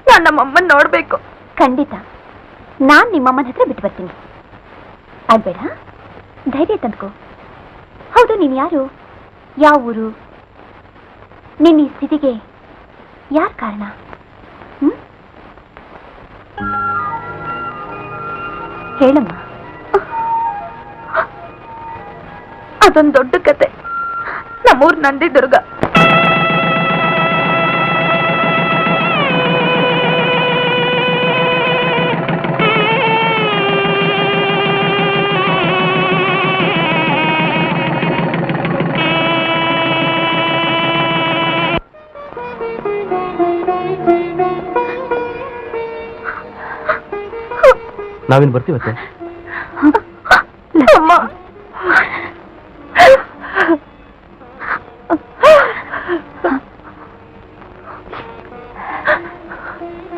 [SPEAKER 1] ನಾನು ನಮ್ಮಮ್ಮನ್ ನೋಡ್ಬೇಕು. ಖಂಡಿತ, ನಾನ್ ನಿಮ್ಮಮ್ಮನ ಹತ್ರ ಬಿಟ್ಟು ಬರ್ತೀನಿ. ಅದ್ಬೇಡ, ಧೈರ್ಯ ತಂದ್ಕೋ. ಹೌದು, ನೀನ್ ಯಾರು? ಯಾವ ಊರು? ನಿನ್ನ ಈ ಸ್ಥಿತಿಗೆ ಯಾರ್ ಕಾರಣ? ಹೇಳಮ್ಮ. ಅದೊಂದು ದೊಡ್ಡ ಕತೆ. ನಮ್ಮೂರ್ ನಂದಿದುರ್ಗ.
[SPEAKER 2] ನಾವೇನು ಬರ್ತೀವತ್ತೆ?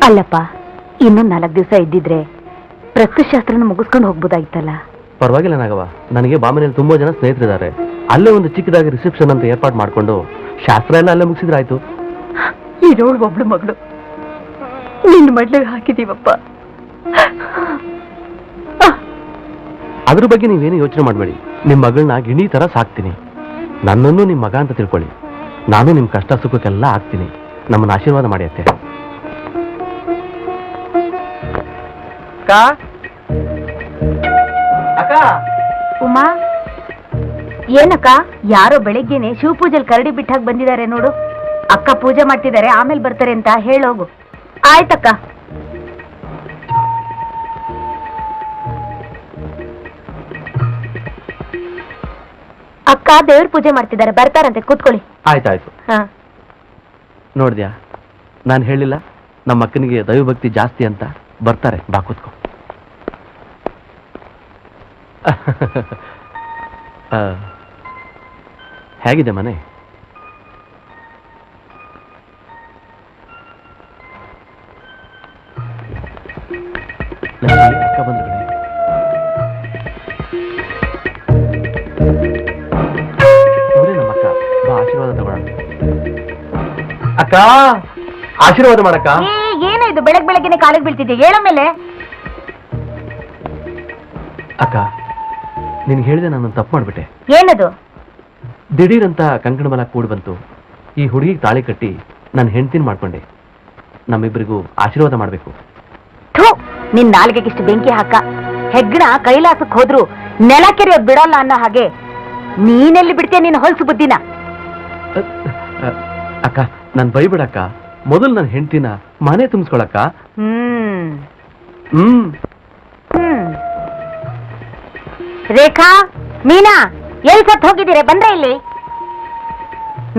[SPEAKER 1] ಅಲ್ಲಪ್ಪ, ಇನ್ನೊಂದು 4 ದಿವಸ ಇದ್ದಿದ್ರೆ ಪ್ರಸ್ತುಶಾಸ್ತ್ರನ ಮುಗಿಸ್ಕೊಂಡು ಹೋಗ್ಬೋದಾಗಿತ್ತಲ್ಲ.
[SPEAKER 2] ಪರವಾಗಿಲ್ಲ ನಾಗವ, ನನಗೆ ಬಾಮನೆಯಲ್ಲಿ ತುಂಬಾ ಜನ ಸ್ನೇಹಿತರಿದ್ದಾರೆ. ಅಲ್ಲೇ ಒಂದು ಚಿಕ್ಕದಾಗಿ ರಿಸೆಪ್ಷನ್ ಅಂತ ಏರ್ಪಾಡು ಮಾಡ್ಕೊಂಡು ಶಾಸ್ತ್ರ ಎಲ್ಲ ಅಲ್ಲೇ ಮುಗಿಸಿದ್ರೆ ಆಯ್ತು.
[SPEAKER 1] ಇರೋಳು ಒಬ್ಳು ಮಗಳು ನಿನ್ನ ಮಡ್ಲಿಗೆ ಹಾಕಿದೀವಪ್ಪ.
[SPEAKER 2] ಅದ್ರ ಬಗ್ಗೆ ನೀವೇನು ಯೋಚನೆ ಮಾಡಬೇಡಿ. ನಿಮ್ಮ ಮಗಳನ್ನ ಗಿಣಿ ತರ ಸಾಕ್ತೀನಿ. ನನ್ನನ್ನು ನಿಮ್ಮ ಮಗ ಅಂತ ತಿಳ್ಕೊಳ್ಳಿ. ನಾನು ನಿಮ್ಮ ಕಷ್ಟ ಸುಖಕ್ಕೆಲ್ಲ ಆಗ್ತೀನಿ. ನಮ್ಮನ್ನ ಆಶೀರ್ವಾದ ಮಾಡಿ ಅತ್ತೆ.
[SPEAKER 3] ಅಕ್ಕ,
[SPEAKER 1] ಉಮಾ, ಏನಕ್ಕ? ಯಾರೋ ಬೆಳಿಗ್ಗೆನೆ ಶಿವಪೂಜೆಲ್ ಕರಡಿ ಬಿಟ್ಟಾಗ ಬಂದಿದ್ದಾರೆ ನೋಡು. ಅಕ್ಕ ಪೂಜೆ ಮಾಡ್ತಿದ್ದಾರೆ, ಆಮೇಲೆ ಬರ್ತಾರೆ ಅಂತ ಹೇಳೋಗು. ಆಯ್ತಕ್ಕ. ಅಕ್ಕ ದೇವ್ರ ಪೂಜೆ ಮಾಡ್ತಿದ್ದಾರೆ, ಬರ್ತಾರಂತೆ, ಕೂತ್ಕೊಳ್ಳಿ.
[SPEAKER 2] ಆಯ್ತಾಯ್ತು.
[SPEAKER 1] ಹಾ,
[SPEAKER 2] ನೋಡ್ದ್ಯಾ, ನಾನು ಹೇಳಿಲ್ಲ ನಮ್ಮ ಅಕ್ಕನಿಗೆ ದೈವಭಕ್ತಿ ಜಾಸ್ತಿ ಅಂತ. ಬರ್ತಾರೆ, ಬಾ ಕೂತ್ಕೊ. ಹೇಗಿದೆ ಮನೆ? ಅಕ್ಕ ಬಂದ್ರು ಕಣೆ. ಇವರೇ ನಮ್ಮ ಅಕ್ಕ. ಬಾ, ಆಶೀರ್ವಾದ ತಗೊಳ್ಳೋಣ. ಅಕ್ಕ, ಆಶೀರ್ವಾದ ಮಾಡಕ್ಕ.
[SPEAKER 1] ಏನೋ ಇದು ಬೆಳಗ್ಗೆನೆ ಕಾಲಿಗೆ ಬೀಳ್ತಿದ್ದೆ, ಹೇಳ ಮೇಲೆ.
[SPEAKER 2] ಅಕ್ಕ, ನಿನ್ಗೆ ಹೇಳಿದೆ ನಾನು ತಪ್ಪು ಮಾಡ್ಬಿಟ್ಟೆ.
[SPEAKER 1] ಏನದು?
[SPEAKER 2] ದಿಢೀರಂತ ಕಂಕಣ ಬಲ ಕೂಡಿ ಬಂತು. ಈ ಹುಡುಗಿಗೆ ತಾಳಿ ಕಟ್ಟಿ ನಾನು ಹೆಂಡ್ತಿನ ಮಾಡ್ಕೊಂಡೆ. ನಮ್ಮಿಬ್ಬರಿಗೂ ಆಶೀರ್ವಾದ ಮಾಡಬೇಕು.
[SPEAKER 1] ನಿನ್ ನಾಲ್ಗೆಗಿಷ್ಟು ಬೆಂಕಿ ಹಾಕ. ಹೆಗ್ಗಣ ಕೈಲಾಸಕ್ಕೆ ಹೋದ್ರು ನೆಲ ಕೆರೆಯೋದ್ ಬಿಡಲ್ಲ ಅನ್ನೋ ಹಾಗೆ ನೀನೆಲ್ಲಿ ಬಿಡ್ತೀಯ ನಿನ್ನ ಹೊಲ್ಸು ಬುದ್ಧಿನ?
[SPEAKER 2] ಅಕ್ಕ, ನಾನು ಬೈಬಿಡಕ್ಕ. ಮೊದಲು ನನ್ನ ಹೆಂಡ್ತಿನ ಮನೆ ತುಂಬಿಸ್ಕೊಳಕ್ಕ.
[SPEAKER 1] ರೇಖಾ, ಮೀನಾ, ಎಲ್ಲಿ ಸತ್ ಹೋಗಿದ್ದೀರ? ಬಂದ್ರೆ ಇಲ್ಲಿ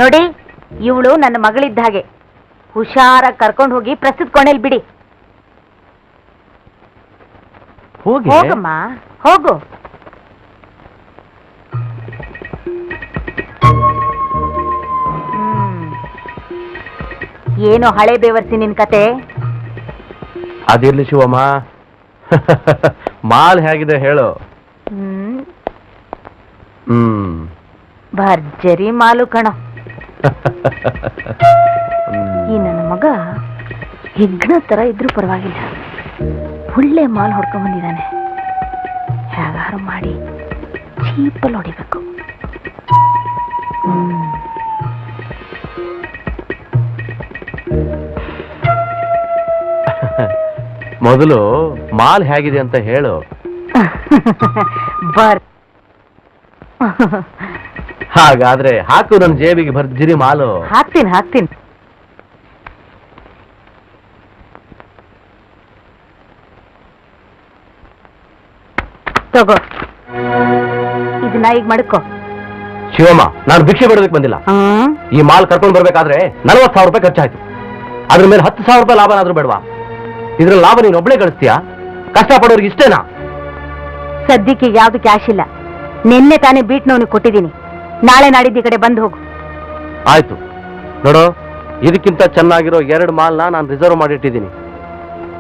[SPEAKER 1] ನೋಡಿ. ಇವಳು ನನ್ನ ಮಗಳಿದ್ದ ಹಾಗೆ. ಹುಷಾರಾಗಿ ಕರ್ಕೊಂಡು ಹೋಗಿ ಪ್ರಸ್ತುತ ಕೋಣೆಲ್ ಬಿಡಿ. ಹೋಗಮ್ಮ, ಹೋಗು. ಏನೋ ಹಳೆ ಬೇವರ್ಸಿ ನಿನ್ ಕತೆ.
[SPEAKER 2] ಅದಿರ್ಲಿ ಶಿವಮ್ಮ, ಮಾಲ್ ಹೇಗಿದೆ ಹೇಳು.
[SPEAKER 1] ಭರ್ಜರಿ ಮಾಲು ಕಣ. ಈ ನನ್ನ ಮಗ ಹೆಗ್ಣ ತರ ಇದ್ರೂ ಪರವಾಗಿಲ್ಲ, ಒಳ್ಳೆ ಮಾಲ್ ಹೊಡ್ಕೊಂಡ್ ಬಂದಿದ್ದಾನೆ. ಹೇಗಾರು ಮಾಡಿ ಚೀಪಲ್ಲಿ ಹೊಡಿಬೇಕು.
[SPEAKER 2] ಮೊದಲು ಮಾಲ್ ಹೇಗಿದೆ ಅಂತ ಹೇಳು. ಹಾಗಾದ್ರೆ ಹಾಕು ನನ್ನ ಜೇಬಿಗೆ ಭರ್ಜರಿ ಮಾಲು.
[SPEAKER 1] ಹಾಕ್ತೀನಿ. ತಗೋ, ಇದನ್ನ ಈಗ ಮಡ್ಕೋ.
[SPEAKER 2] ಶಿವಮ್ಮ, ನಾನು ಭಿಕ್ಷೆ ಬಿಡೋದಕ್ಕೆ ಬಂದಿಲ್ಲ. ಈ ಮಾಲ್ ಕರ್ಕೊಂಡು ಬರ್ಬೇಕಾದ್ರೆ 40,000 ರೂಪಾಯಿ ಖರ್ಚಾಯ್ತು. ಅದ್ರ ಮೇಲೆ 10,000 ರೂಪಾಯಿ ಲಾಭನಾದ್ರೂ ಬೇಡವಾ? ಇದ್ರ ಲಾಭ ನೀನು ಒಬ್ಳೆ ಗಳಿಸ್ತೀಯಾ? ಕಷ್ಟಪಡೋರ್ಗೆ ಇಷ್ಟೇನಾ?
[SPEAKER 1] ಸದ್ಯಕ್ಕೆ ಯಾವ್ದು ಕ್ಯಾಶ್ ಇಲ್ಲ. ನಿನ್ನೆ ತಾನೇ ಬೀಟ್ನವನಿಗೆ ಕೊಟ್ಟಿದ್ದೀನಿ. ನಾಳೆ ನಾಡಿದ್ದ ಕಡೆ ಬಂದು ಹೋಗು.
[SPEAKER 2] ಆಯ್ತು ನೋಡು, ಇದಕ್ಕಿಂತ ಚೆನ್ನಾಗಿರೋ 2 ಮಾಲ್ನ ನಾನು ರಿಸರ್ವ್ ಮಾಡಿಟ್ಟಿದ್ದೀನಿ.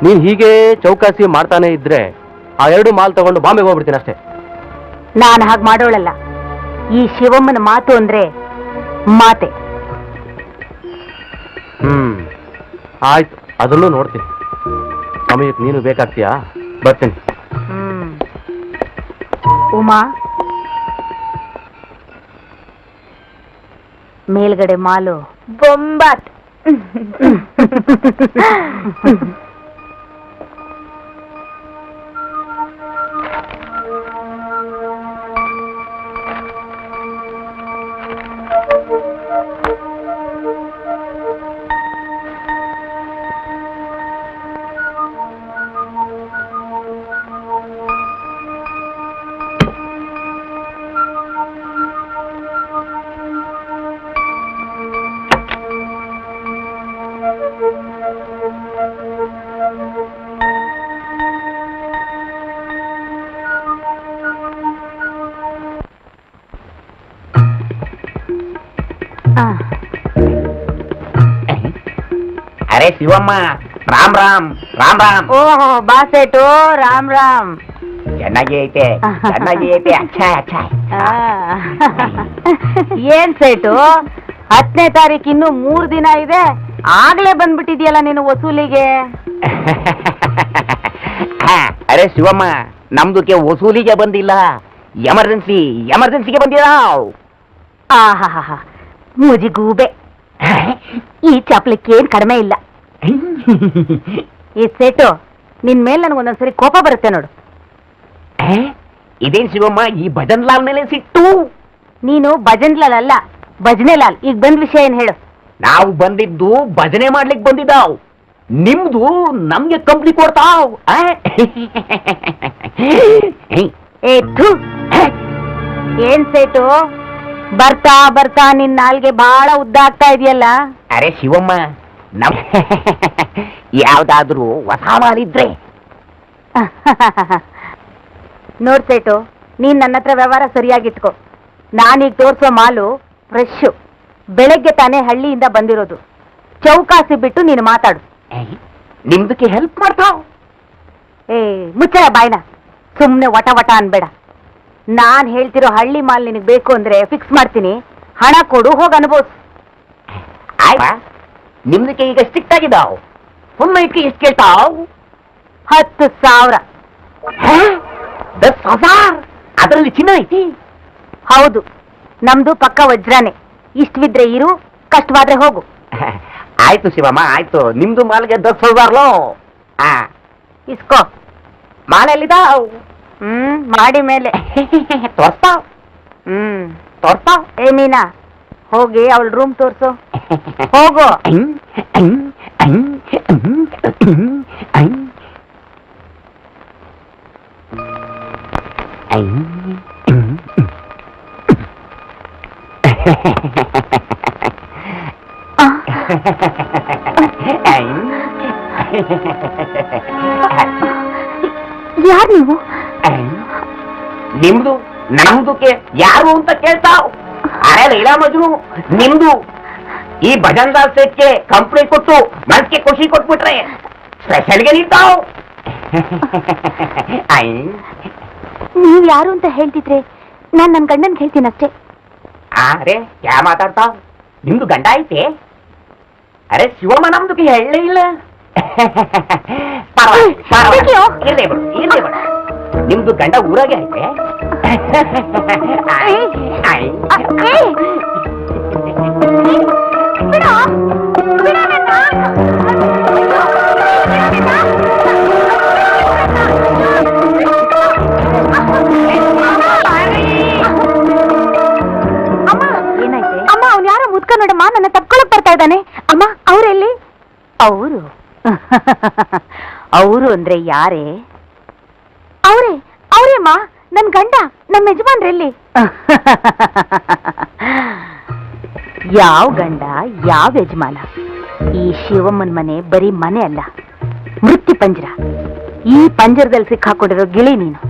[SPEAKER 2] ನೀನ್ ಹೀಗೆ ಚೌಕಾಸಿ ಮಾಡ್ತಾನೆ ಇದ್ರೆ ಆ 2 ಮಾಲ್ ತಗೊಂಡು ಬಾಂಬೆಗೆ ಹೋಗ್ಬಿಡ್ತೀನಿ ಅಷ್ಟೇ.
[SPEAKER 1] ನಾನು ಹಾಗೆ ಮಾಡೋಳಲ್ಲ. ಈ ಶಿವಮ್ಮನ ಮಾತು ಅಂದ್ರೆ ಮಾತೆ.
[SPEAKER 2] ಆಯ್ತು, ಅದನ್ನು ನೋಡ್ತೀನಿ. ಸಮಯಕ್ಕೆ ನೀನು ಬೇಕಾಗ್ತೀಯಾ? ಬರ್ತೀನಿ.
[SPEAKER 1] ಉಮಾ, ಮೇಲ್ಗಡೆ ಮಾಲು ಬೊಂಬಾಟ್.
[SPEAKER 5] अरे शिवम्म, राम राम राम राम.
[SPEAKER 1] ಓಹೋ, ಬಾಸೇಟು, ರಾಮ್ ರಾಮ್.
[SPEAKER 5] ಚೆನ್ನಾಗಿ ಐತೆ, ಚೆನ್ನಾಗಿ ಐತೆ. ಅಚ್ಚಾ ಅಚ್ಚಾ.
[SPEAKER 1] ಏನ್ ಸೇಟು, 10ನೇ ತಾರೀಕು ಇನ್ನು 3 ದಿನ ಇದೆ, ಆಗ್ಲೇ ಬಂದ್ಬಿಟ್ಟಿದ್ಯಲ್ಲ ನೀನು ವಸೂಲಿಗೆ.
[SPEAKER 5] ಅರೆ ಶಿವಮ್ಮ, ನಮ್ದಕ್ಕೆ ವಸೂಲಿಗೆ ಬಂದಿಲ್ಲ, ಎಮರ್ಜೆನ್ಸಿಗೆ ಬಂದಿಲ್ಲ.
[SPEAKER 1] ಆಹಾ, ಮುಜಿಗೂಬೆ. ಈ ಚಾಪ್ಲಿಕ್ಕೆ ಏನ್ ಕಡಿಮೆ ಇಲ್ಲ. ಈ ಸೇಟು, ನಿನ್ ಮೇಲೆ ನನಗೊಂದೊಂದ್ಸರಿ ಕೋಪ ಬರುತ್ತೆ ನೋಡು.
[SPEAKER 5] ಇದೇನ್ ಶಿವಮ್ಮ, ಈ ಭಜನ್ ಲಾಲ್ ಮೇಲೆ ಸಿಟ್ಟು?
[SPEAKER 1] ನೀನು ಭಜನ್ ಲಾಲ್ ಅಲ್ಲ, ಭಜನೆ ಲಾಲ್. ಈಗ ಬಂದ್ ವಿಷಯ ಏನ್ ಹೇಳು.
[SPEAKER 5] ನಾವು ಬಂದಿದ್ದು ಭಜನೆ ಮಾಡ್ಲಿಕ್ಕೆ ಬಂದಿದ್ದಾವ್, ನಿಮ್ದು ನಮ್ಗೆ ಕಂಪ್ನಿ ಕೊಡ್ತಾವ್.
[SPEAKER 1] ಏ ಥು, ಏನ್ ಸೇಟು, ಬರ್ತಾ ಬರ್ತಾ ನಿನ್ ನಾಲ್ಗೆ ಬಹಳ ಉದ್ದ ಆಗ್ತಾ ಇದೆಯಲ್ಲ.
[SPEAKER 5] ಅರೆ ಶಿವಮ್ಮ, ನಮ್ ಯಾವ್ದಾದ್ರೂ ಹೊಸ ಮಾಲಿದ್ರೆ.
[SPEAKER 1] ನೋಡ್ ಸೇಟು, ನೀನ್ ನನ್ನ ಹತ್ರ ವ್ಯವಹಾರ ಸರಿಯಾಗಿಟ್ಕೋ. ನಾನೀಗ ತೋರ್ಸೋ ಮಾಲು ಫ್ರೆಶ್, ಬೆಳಗ್ಗೆ ತಾನೇ ಹಳ್ಳಿಯಿಂದ ಬಂದಿರೋದು. ಚೌಕಾಸಿ ಬಿಟ್ಟು ನೀನು ಮಾತಾಡು.
[SPEAKER 5] ನಿಮ್ದಕ್ಕೆ ಹೆಲ್ಪ್ ಮಾಡ್ತಾವ್.
[SPEAKER 1] ಏ ಮುಚ್ಚಳ ಬಾಯ್ನ, ಸುಮ್ನೆ ವಟ ವಟ ಅನ್ಬೇಡ. ನಾನ್ ಹೇಳ್ತಿರೋ ಹಳ್ಳಿ ಮಾಲ್ ನಿನಗೆ ಬೇಕು ಅಂದ್ರೆ ಫಿಕ್ಸ್ ಮಾಡ್ತೀನಿ. ಹಣ ಕೊಡು, ಹೋಗಿ ಅನುಭವಿಸ್.
[SPEAKER 5] ಆಯ್ತಾ, ನಿಮ್ದಕ್ಕೆ ಈಗ ಸ್ಟಿಕ್ ಆಗಿದ್ದಾವ್. ಫುಲ್ ನೈಟ್ಗೆ ಎಷ್ಟು ಕೇಳ್ತಾವ್?
[SPEAKER 1] 10,000.
[SPEAKER 5] 10,000? ಅದರಲ್ಲಿ ಚಿನ್ನ ಐತಿ?
[SPEAKER 1] ಹೌದು, ನಮ್ದು ಪಕ್ಕ ವಜ್ರಾನೆ. ಇಷ್ಟವಿದ್ರೆ ಇರು, ಕಷ್ಟವಾದ್ರೆ ಹೋಗು.
[SPEAKER 5] ಆಯ್ತು ಶಿವಮ್ಮ, ಆಯ್ತು. ನಿಮ್ದು ಮಾಲ್ಗೆ 10,000
[SPEAKER 1] ಇಸ್ಕೋ.
[SPEAKER 5] ಮಾಲೆಲ್ಲಿದ್ದಾವ್?
[SPEAKER 1] ಮಾಡಿ ಮೇಲೆ
[SPEAKER 5] ತೋರ್ಸ್ತಾವ್. ತೋರ್ಸ್ತಾವ್.
[SPEAKER 1] ಏ ಮೀನಾ, ಹೋಗಿ ಅವಳ ರೂಮ್ ತೋರ್ಸು. ಹೋಗು. ಯಾರು ನೀವು?
[SPEAKER 5] ನಿಮ್ದು ನಮ್ದುಕ್ಕೆ ಯಾರು ಅಂತ ಕೇಳ್ತಾವ್. ಅರೆ ಲೈಲಾ ಮಜ್ನು, ನಿಮ್ದು ಈ ಭಜನ್ ದಾಲ್ ಸೇಟ್ಗೆ ಕಂಪ್ನಿ ಕೊಟ್ಟು ಮನ್ಸ್ಗೆ ಖುಷಿ ಕೊಟ್ಬಿಟ್ರೆ ಸ್ಪೆಷಲ್ಗೆ ನಿಂತಾವ್.
[SPEAKER 1] ನೀವ್ ಯಾರು ಅಂತ ಹೇಳ್ತಿದ್ರೆ ನಾನ್ ನನ್ ಗಂಡನ್ ಹೇಳ್ತೀನಿ ಅಷ್ಟೇ.
[SPEAKER 5] ಅರೆ ಯಾ ಮಾತಾಡ್ತಾವ್, ನಿಮ್ದು ಗಂಡ ಐತೆ? ಅರೆ ಶಿವಮ್ಮ ನಮ್ದು ಹೇಳಲೇ ಇಲ್ಲ. ಇರ್ಲೇ ಬಿಡು, ಇರ್ಲೇ ಬಿಡು. ನಿಮ್ದು ಗಂಡ ಊರಾಗೆ ಐತೆ?
[SPEAKER 1] ಏನಾಯ್ತು? ಅಮ್ಮ ಅವ್ನು ಯಾರೋ ಮುದ್ಕ ನೋಡಮ್ಮ, ನನ್ನ ತಪ್ಕೊಳಕ್ ಬರ್ತಾ ಇದ್ದಾನೆ. ಅಮ್ಮ ಅವ್ರೆಲ್ಲಿ? ಅವರು ಅವರು ಅಂದ್ರೆ ಯಾರೇ? ಅವರೇ ಅವರೇಮ್ಮ, ನನ್ ಗಂಡ, ನಮ್ಮ ಯಜಮಾನ್ರೆಲ್ಲಿ? ಯಾವ ಗಂಡ ಯಾವ ಯಜಮಾನ? ಈ ಶಿವಮ್ಮನ ಮನೆ ಬರೀ ಮನೆ ಅಲ್ಲ, ಮೃತ್ಯು ಪಂಜರ. ಈ ಪಂಜರದಲ್ಲಿ ಸಿಕ್ಕಾಕೊಂಡಿರೋ ಗಿಳಿ ನೀನು.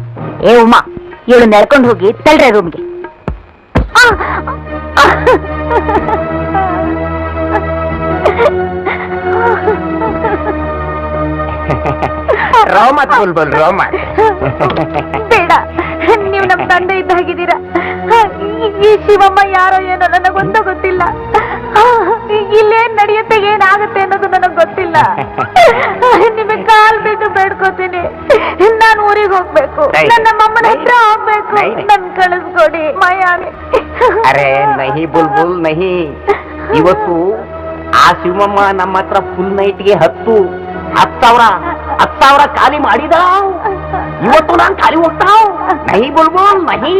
[SPEAKER 1] ಏ ಉಮಾ, ಇವಳು ನೆಡ್ಕೊಂಡು ಹೋಗಿ ತಳ್ರೆ ರೂಮ್ಗೆ.
[SPEAKER 5] ರೋಮತ್ ಬುಲ್ಬುಲ್ ರೋಮತ್.
[SPEAKER 1] ಬೇಡ, ನೀವು ನಮ್ ತಂದೆ ಇದ್ದಾಗಿದ್ದೀರಾ. ಈ ಶಿವಮ್ಮ ಯಾರೋ ಏನೋ ನನಗೊಂದು ಗೊತ್ತಿಲ್ಲ. ಇಲ್ಲೇನ್ ನಡೆಯುತ್ತೆ, ಏನಾಗುತ್ತೆ ಅನ್ನೋದು ನನಗ್ ಗೊತ್ತಿಲ್ಲ. ನಿಮಗೆ ಕಾಲ್ ಬಿಟ್ಟು ಬೇಡ್ಕೋತೀನಿ, ನಾನು ಊರಿಗೆ ಹೋಗ್ಬೇಕು, ನನ್ನ ಮಮ್ಮನ ಹತ್ರ ಹೋಗ್ಬೇಕು, ನನ್ ಕಳಿಸ್ಕೊಡಿ ಮಾಯಾವಿ.
[SPEAKER 5] ಅರೆ ನಹಿ ಬುಲ್ಬುಲ್ ನಹಿ. ಇವತ್ತು ಆ ಶಿವಮ್ಮ ನಮ್ಮ ಹತ್ರ ಫುಲ್ ನೈಟ್ಗೆ 10,000 ಖಾಲಿ ಮಾಡಿದ. ಇವತ್ತು ನಾನು ಖಾಲಿ ಹೋಗ್ತಾವ್. ನಹಿ ಬುಲ್ಬುಲ್ ನಹಿ.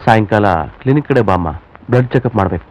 [SPEAKER 2] ಸಾಯಂಕಾಲ ಕ್ಲಿನಿಕ್ ಕಡೆ ಬಾಮ್ಮ, ಬ್ಲಡ್ ಚೆಕಪ್ ಮಾಡಬೇಕು.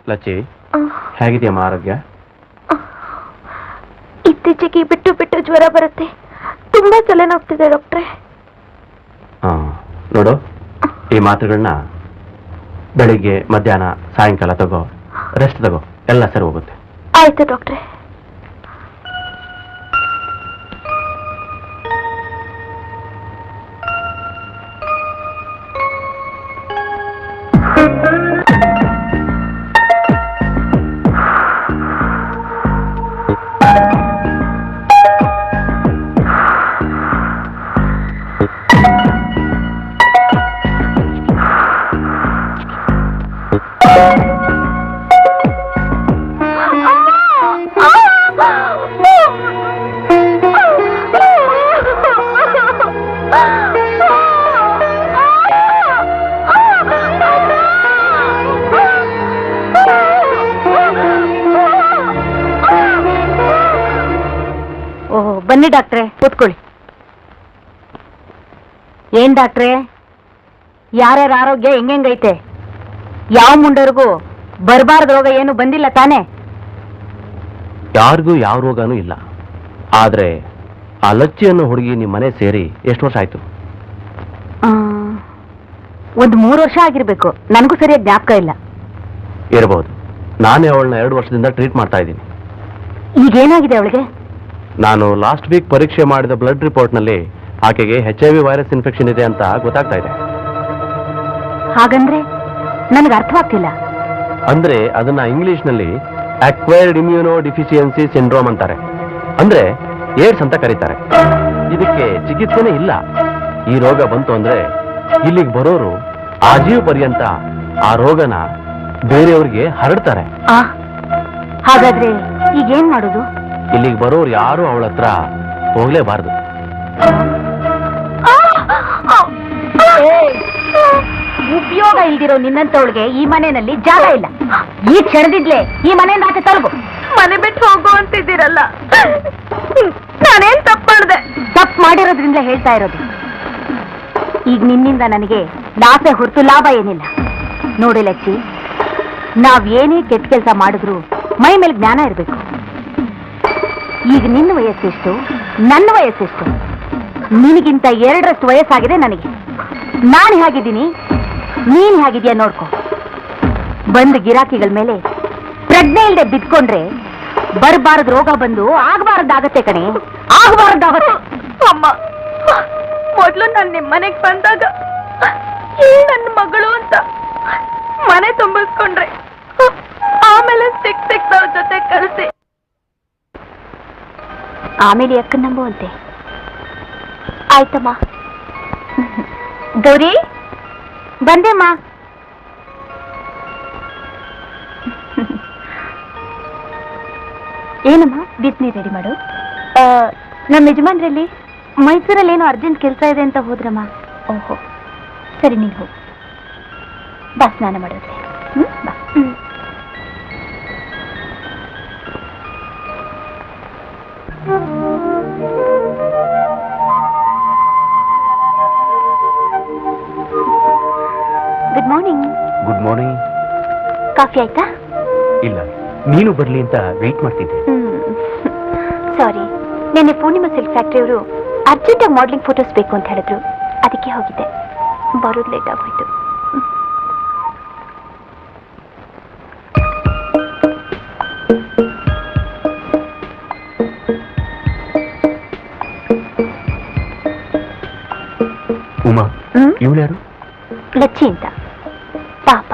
[SPEAKER 2] ಲಚ್ಚಿ, ಹೇಗಿದೆಯಮ್ಮ ಆರೋಗ್ಯ?
[SPEAKER 1] ಇತ್ತೀಚೆಗೆ ಬಿಟ್ಟು ಬಿಟ್ಟು ಜ್ವರ ಬರುತ್ತೆ, ತುಂಬಾ ತಲೆನೋಗ್ತಿದೆ ಡಾಕ್ಟ್ರೆ.
[SPEAKER 2] ನೋಡು, ಈ ಮಾತ್ರೆಗಳನ್ನ ಬೆಳಿಗ್ಗೆ, ಮಧ್ಯಾಹ್ನ, ಸಾಯಂಕಾಲ ತಗೋ, ರೆಸ್ಟ್ ತಗೋ, ಎಲ್ಲ ಸರಿ ಹೋಗುತ್ತೆ.
[SPEAKER 1] ಆಯ್ತು ಡಾಕ್ಟ್ರೆ. ಬನ್ನಿ ಡಾಕ್ಟ್ರೆ, ಕೂತ್ಕೊಳ್ಳಿ. ಏನ್ ಡಾಕ್ಟ್ರೆ, ಯಾರ್ಯಾರ ಆರೋಗ್ಯ ಹೆಂಗೈತೆ? ಯಾವ ಮುಂಡರಿಗೂ ಬರಬಾರ್ದು ರೋಗ ಏನು ಬಂದಿಲ್ಲ ತಾನೇ?
[SPEAKER 2] ಯಾರಿಗೂ ಯಾವ ರೋಗನೂ ಇಲ್ಲ. ಆದ್ರೆ ಆ ಲಚ್ಚಿ ಅನ್ನೋ ಹುಡುಗಿ ನಿಮ್ಮ ಮನೆ ಸೇರಿ ಎಷ್ಟು ವರ್ಷ ಆಯ್ತು?
[SPEAKER 1] ಒಂದು 3 ವರ್ಷ ಆಗಿರ್ಬೇಕು, ನನಗೂ ಸರಿಯಾಗಿ ಜ್ಞಾಪಕ ಇಲ್ಲ.
[SPEAKER 2] ಇರಬಹುದು. ನಾನೇ ಅವಳನ್ನ 2 ವರ್ಷದಿಂದ ಟ್ರೀಟ್ ಮಾಡ್ತಾ ಇದ್ದೀನಿ.
[SPEAKER 1] ಈಗೇನಾಗಿದೆ ಅವಳಿಗೆ?
[SPEAKER 2] ನಾನು ಲಾಸ್ಟ್ ವೀಕ್ ಪರೀಕ್ಷೆ ಮಾಡಿದ ಬ್ಲಡ್ ರಿಪೋರ್ಟ್ನಲ್ಲಿ ಆಕೆಗೆ HIV ವೈರಸ್ ಇನ್ಫೆಕ್ಷನ್ ಇದೆ ಅಂತ ಗೊತ್ತಾಗ್ತಾ ಇದೆ.
[SPEAKER 1] ಹಾಗಂದ್ರೆ ನನಗೆ ಅರ್ಥವಾಗ್ತಿಲ್ಲ.
[SPEAKER 2] ಅಂದ್ರೆ ಅದನ್ನ ಇಂಗ್ಲಿಷ್ನಲ್ಲಿ ಅಕ್ವೈರ್ಡ್ ಇಮ್ಯೂನೋ ಡಿಫಿಷಿಯನ್ಸಿ ಸಿಂಡ್ರೋಮ್ ಅಂತಾರೆ. ಅಂದ್ರೆ ಏಡ್ಸ್ ಅಂತ ಕರೀತಾರೆ. ಇದಕ್ಕೆ ಚಿಕಿತ್ಸೆನೇ ಇಲ್ಲ. ಈ ರೋಗ ಬಂತು ಅಂದ್ರೆ ಇಲ್ಲಿಗೆ ಬರೋರು ಆಜೀವ ಪರ್ಯಂತ ಆ ರೋಗನ ಬೇರೆಯವ್ರಿಗೆ ಹರಡ್ತಾರೆ.
[SPEAKER 1] ಹಾಗಾದ್ರೆ ಈಗೇನ್ ಮಾಡೋದು?
[SPEAKER 2] ಇಲ್ಲಿಗೆ ಬರೋರು ಯಾರು ಅವಳ ಹತ್ರ ಹೋಗ್ಲೇಬಾರ್ದು.
[SPEAKER 1] ಉಪಯೋಗ ಇಲ್ದಿರೋ ನಿನ್ನಂತವಳಿಗೆ ಈ ಮನೆಯಲ್ಲಿ ಜಾಗ ಇಲ್ಲ. ಈ ಕ್ಷಣದಿದ್ಲೆ ಈ ಮನೆಯಿಂದ ಆಚೆ ತಲುಪು. ಮನೆ ಬಿಟ್ಟು ಹೋಗು ಅಂತಿದ್ದೀರಲ್ಲ, ನಾನೇನ್ ತಪ್ಪು ಮಾಡಿದೆ? ತಪ್ಪು ಮಾಡಿರೋದ್ರಿಂದಲೇ ಹೇಳ್ತಾ ಇರೋದು. ಈಗ ನಿನ್ನಿಂದ ನನಗೆ ಲಾಭ ಹೊರತು ಲಾಭ ಏನಿಲ್ಲ. ನೋಡಿ ಲಚ್ಚಿ, ನಾವೇನೇ ಕೆಟ್ಟ ಕೆಲಸ ಮಾಡಿದ್ರು ಮೈ ಮೇಲೆ ಜ್ಞಾನ ಇರಬೇಕು. ಈಗ ನಿನ್ನ ವಯಸ್ಸೆಷ್ಟು, ನನ್ನ ವಯಸ್ಸೆಷ್ಟು? ನಿನಗಿಂತ 2ರಷ್ಟು ವಯಸ್ಸಾಗಿದೆ ನನಗೆ. ನಾನು ಹೇಗಿದ್ದೀನಿ, ನೀನ್ ಹೇಗಿದ್ಯಾ ನೋಡ್ಕೊ. ಬಂದು ಗಿರಾಕಿಗಳ ಮೇಲೆ ಪ್ರಜ್ಞೆ ಇಲ್ಲದೆ ಬಿದ್ಕೊಂಡ್ರೆ ಬರಬಾರದು ರೋಗ ಬಂದು ಆಗಬಾರದಾಗತ್ತೆ ಕಣೆ, ಆಗಬಾರದಾಗತ್ತೆ. ಅಮ್ಮ, ಮೊದ್ಲು ನಾನು ನಿಮ್ಮ ಮನೆಗೆ ಬಂದಾಗ ನನ್ನ ಮಗಳು ಅಂತ ಮನೆ ತುಂಬಿಸ್ಕೊಂಡ್ರೆ, ಆಮೇಲೆ ಸಿಕ್ತವ್ರ ಜೊತೆ ಕಳಿಸಿ, ಆಮೇಲೆ ಅಕ್ಕ ನಂಬುವಂತೆ. ಆಯ್ತಮ್ಮ. ಗೌರಿ, ಬಂದೆಮ್ಮ. ಏನಮ್ಮ, ಬಿಸಿನೀರು ರೆಡಿ ಮಾಡು. ನಮ್ಮ ಯಜಮಾನ್ರಲ್ಲಿ ಮೈಸೂರಲ್ಲಿ ಏನೋ ಅರ್ಜೆಂಟ್ ಕೆಲಸ ಇದೆ ಅಂತ ಹೋದ್ರಮ್ಮ. ಓಹೋ, ಸರಿ, ನೀನು ಹೋಗು. ಬಾ, ಸ್ನಾನ ಮಾಡೋದ್ರೆ. ಬಾ. Good morning.
[SPEAKER 4] Good morning.
[SPEAKER 1] Coffee ಆಯ್ತಾ?
[SPEAKER 4] ಇಲ್ಲ, ನೀನು ಬರ್ಲಿ ಅಂತ ವೆಯ್ಟ್ ಮಾಡ್ತಿದ್ದೆ.
[SPEAKER 1] ಸಾರಿ, ನಿನ್ನೆ ಪೂರ್ಣಿಮಾ ಸಿಲ್ಕ್ ಫ್ಯಾಕ್ಟ್ರಿಯವರು ಅರ್ಜೆಂಟಾಗಿ ಮಾಡ್ಲಿಂಗ್ ಫೋಟೋಸ್ ಬೇಕು ಅಂತ ಹೇಳಿದ್ರು, ಅದಕ್ಕೆ ಹೋಗಿದ್ದೆ. ಬರೋದು ಲೇಟ್ ಆಗೋಯ್ತು.
[SPEAKER 4] ಉಮಾ, ಇವಳು ಯಾರು?
[SPEAKER 1] ಲಚ್ಚಿ ಅಂತ. ಪಾಪ,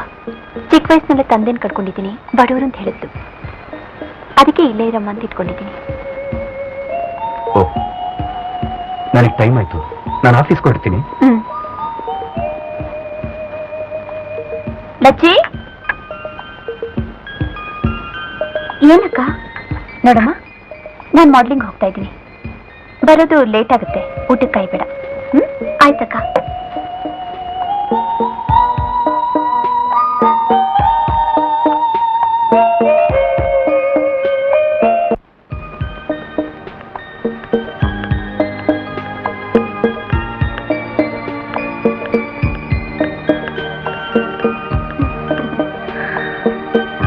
[SPEAKER 1] ಚಿಕ್ಕ ವಯಸ್ಸಿನಲ್ಲೇ ತಂದೆನ ಕಳ್ಕೊಂಡಿದ್ದೀನಿ, ಬಡವರು ಅಂತ ಹೇಳಿದ್ದು. ಅದಕ್ಕೆ ಇಲ್ಲೇ ಇರಮ್ಮ ಅಂತ ಇಟ್ಕೊಂಡಿದ್ದೀನಿ.
[SPEAKER 4] ಓ, ನನಗೆ ಟೈಮ್ ಆಯ್ತು, ನಾನು ಆಫೀಸ್ಗೆ ಹೊರಡ್ತೀನಿ.
[SPEAKER 1] ಲಚ್ಚಿ, ಏನಕ್ಕ? ನೋಡಮ್ಮ, ನಾನು ಮಾಡ್ಲಿಂಗ್ ಹೋಗ್ತಾ ಇದ್ದೀನಿ, ಬರೋದು ಲೇಟ್ ಆಗುತ್ತೆ, ಊಟಕ್ಕೆ ಕಾಯ್ಬೇಡ. ಆಯ್ತಕ್ಕ.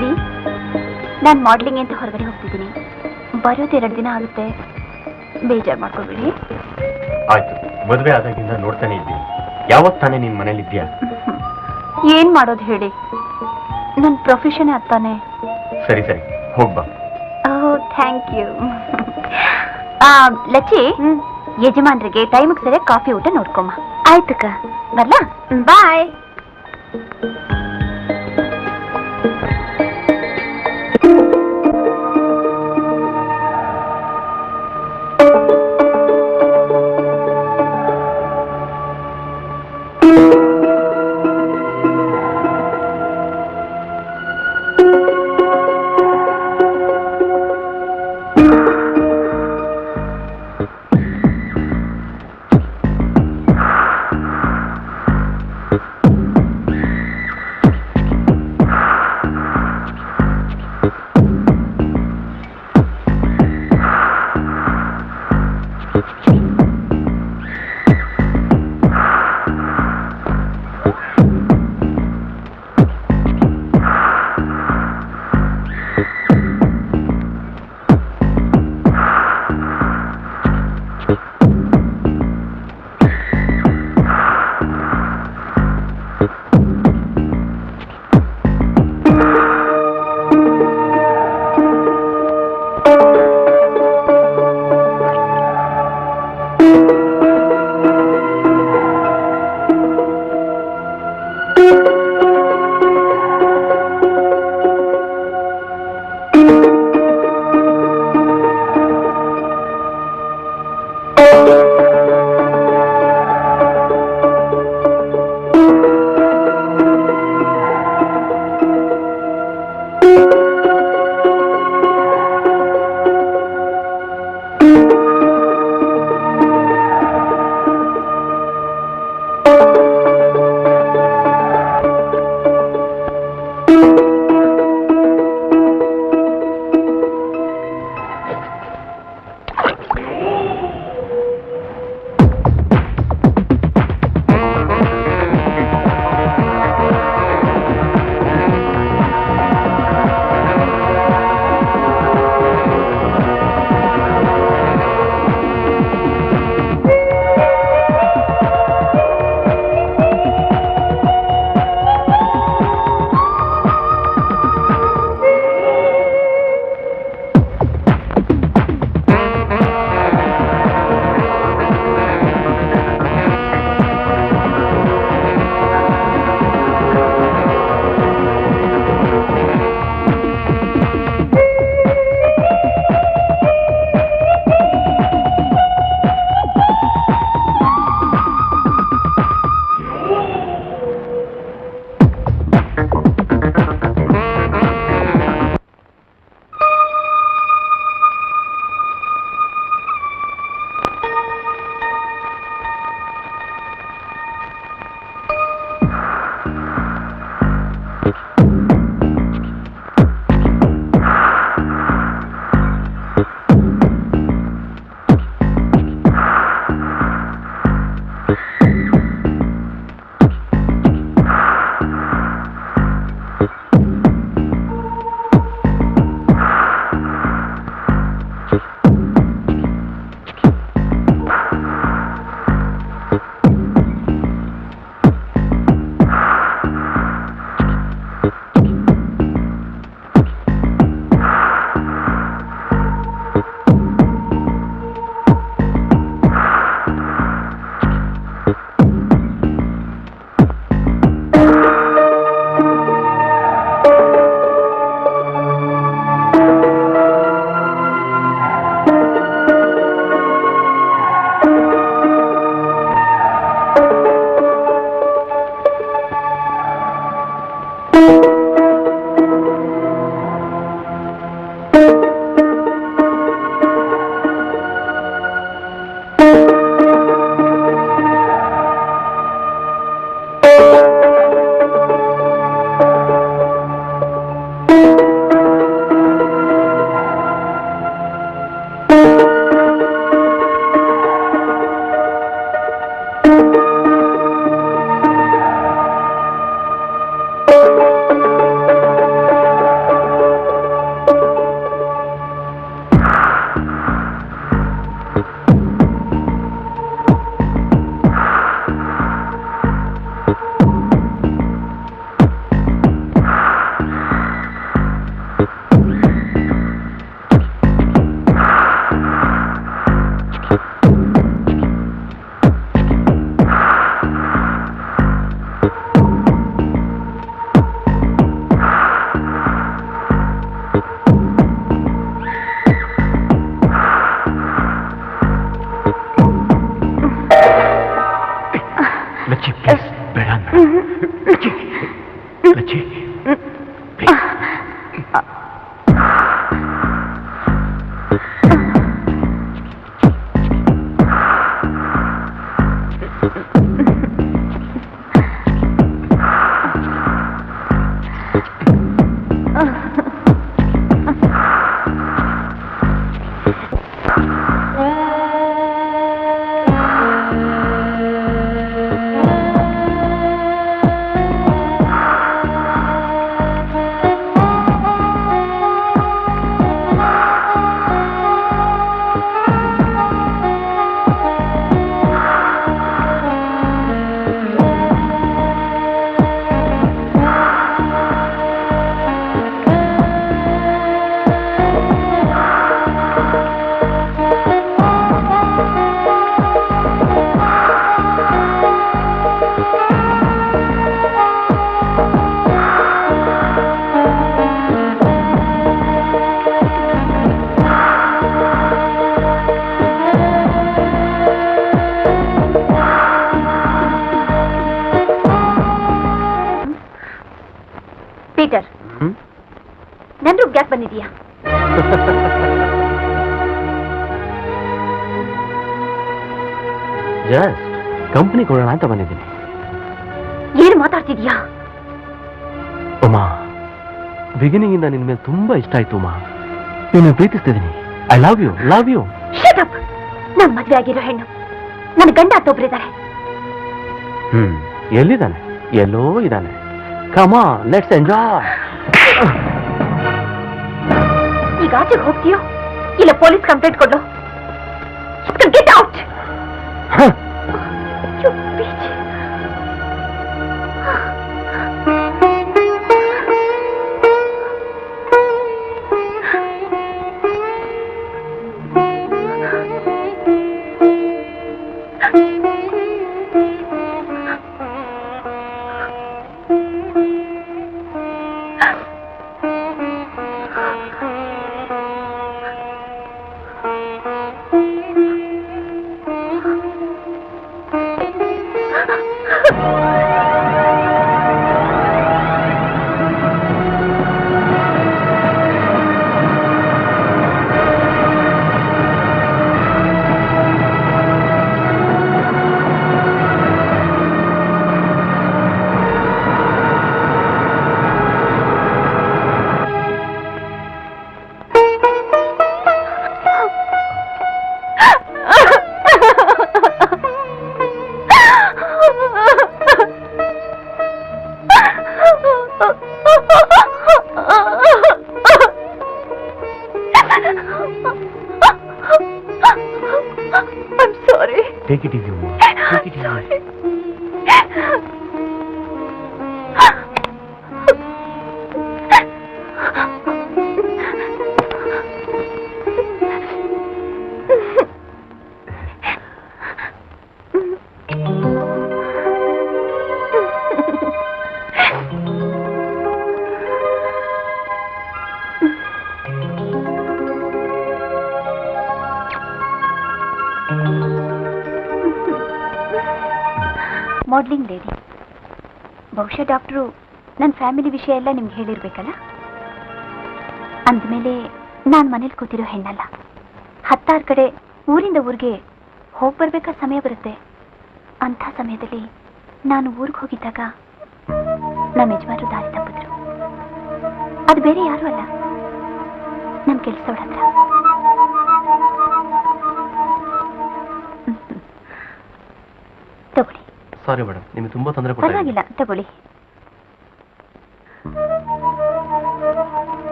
[SPEAKER 1] ರೀ, ನಾನು ಮಾಡ್ಲಿಂಗ್ ಅಂತ ಹೊರಗಡೆ ಹೋಗ್ತಿದ್ದೀನಿ, ಬರೋದು 2 ದಿನ ಆಗುತ್ತೆ, ಬೇಜಾರು ಮಾಡ್ಕೊಬೇಡಿ.
[SPEAKER 4] ಆಯ್ತು, ಮದುವೆ ಆದಾಗಿಂದ ನೋಡ್ತಾನೆ ಇದ್ದೀನಿ. ಯಾವತ್ತು ತಾನೇ ನಿನ್ ಮನೇಲಿದ್ಯಾ?
[SPEAKER 1] ಏನ್ ಮಾಡೋದು ಹೇಳಿ, ನನ್ನ ಪ್ರೊಫೆಷನ್ ಅತ್ತಾನೆ.
[SPEAKER 4] ಸರಿ ಸರಿ, ಹೋಗ್ಬಾ.
[SPEAKER 1] ಓಹ್, ಥ್ಯಾಂಕ್ ಯು. ಲಚ್ಚಿ, ಯಜಮಾನ್ರಿಗೆ ಟೈಮಿಗೆ ಸರಿ ಕಾಫಿ ಊಟ ನೋಡ್ಕೊಮ್ಮ. ಆಯ್ತಕ್ಕ, ಬರ್ಲಾ? ಬಾಯ್. ನನ್ ರೂಮ್ಗೆ ಯಾಕೆ ಬಂದಿದೀಯಾ?
[SPEAKER 2] ಜಸ್ಟ್ ಕಂಪನಿ ಕೊಡೋಣ ಅಂತ ಬಂದಿದ್ದೀನಿ.
[SPEAKER 1] ಏನು ಮಾತಾಡ್ತಿದ್ಯಾ?
[SPEAKER 2] ಉಮಾ, ಬಿಗಿನಿಂಗ್ ಇಂದ ನಿನ್ ಮೇಲೆ ತುಂಬಾ ಇಷ್ಟ ಆಯ್ತು ಉಮಾ. ನೀನು ಪ್ರೀತಿಸ್ತಿದ್ದೀನಿ. I love you, love you.
[SPEAKER 1] Shut up. ನನ್ ಮದ್ವೆ ಆಗಿರೋ ಹೆಣ್ಣು, ನನ್ನ ಗಂಡ ಒಬ್ಬರಿದ್ದಾರೆ.
[SPEAKER 2] ಎಲ್ಲಿದ್ದಾನೆ? ಎಲ್ಲೋ ಇದ್ದಾನೆ. Come on, let's enjoy.
[SPEAKER 1] ಈಗ ಆಚೆಗೆ ಹೋಗ್ತೀಯೋ ಇಲ್ಲ ಪೊಲೀಸ್ ಕಂಪ್ಲೇಂಟ್ ಕೊಡ್ಲು? Get out. You bitch. I'm sorry.
[SPEAKER 2] Take it easy, Uma. Take it easy.
[SPEAKER 1] Sorry. Modelling lady. ಬಹುಶಃ ಡಾಕ್ಟ್ರು ನನ್ನ ಫ್ಯಾಮಿಲಿ ವಿಷಯ ಎಲ್ಲ ನಿಮ್ಗೆ ಹೇಳಿರ್ಬೇಕಲ್ಲ. ಅಂದಮೇಲೆ ನಾನು ಮನೇಲಿ ಕೂತಿರೋ ಹೆಣ್ಣಲ್ಲ. 10 ಕಡೆ ಊರಿಂದ ಊರಿಗೆ ಹೋಗಿ ಬರ್ಬೇಕಾದ ಸಮಯ ಬರುತ್ತೆ. ಅಂಥ ಸಮಯದಲ್ಲಿ ನಾನು ಊರಿಗೆ ಹೋಗಿದ್ದಾಗ ನಮ್ಮ ಯಜಮಾನರು ದಾರಿ ತಪ್ಪಿದ್ರು. ಅದು ಬೇರೆ ಯಾರೂ ಅಲ್ಲ, ನಮ್ಮ ಕೆಲಸದವಳ ಹತ್ರ. ತಗೊಳ್ಳಿ.
[SPEAKER 2] ಸಾರಿ ಮೇಡಮ್, ನಿಮಗೆ ತುಂಬಾ ತೊಂದರೆ
[SPEAKER 1] ಪರವಾಗಿಲ್ಲ, ತಗೊಳ್ಳಿ.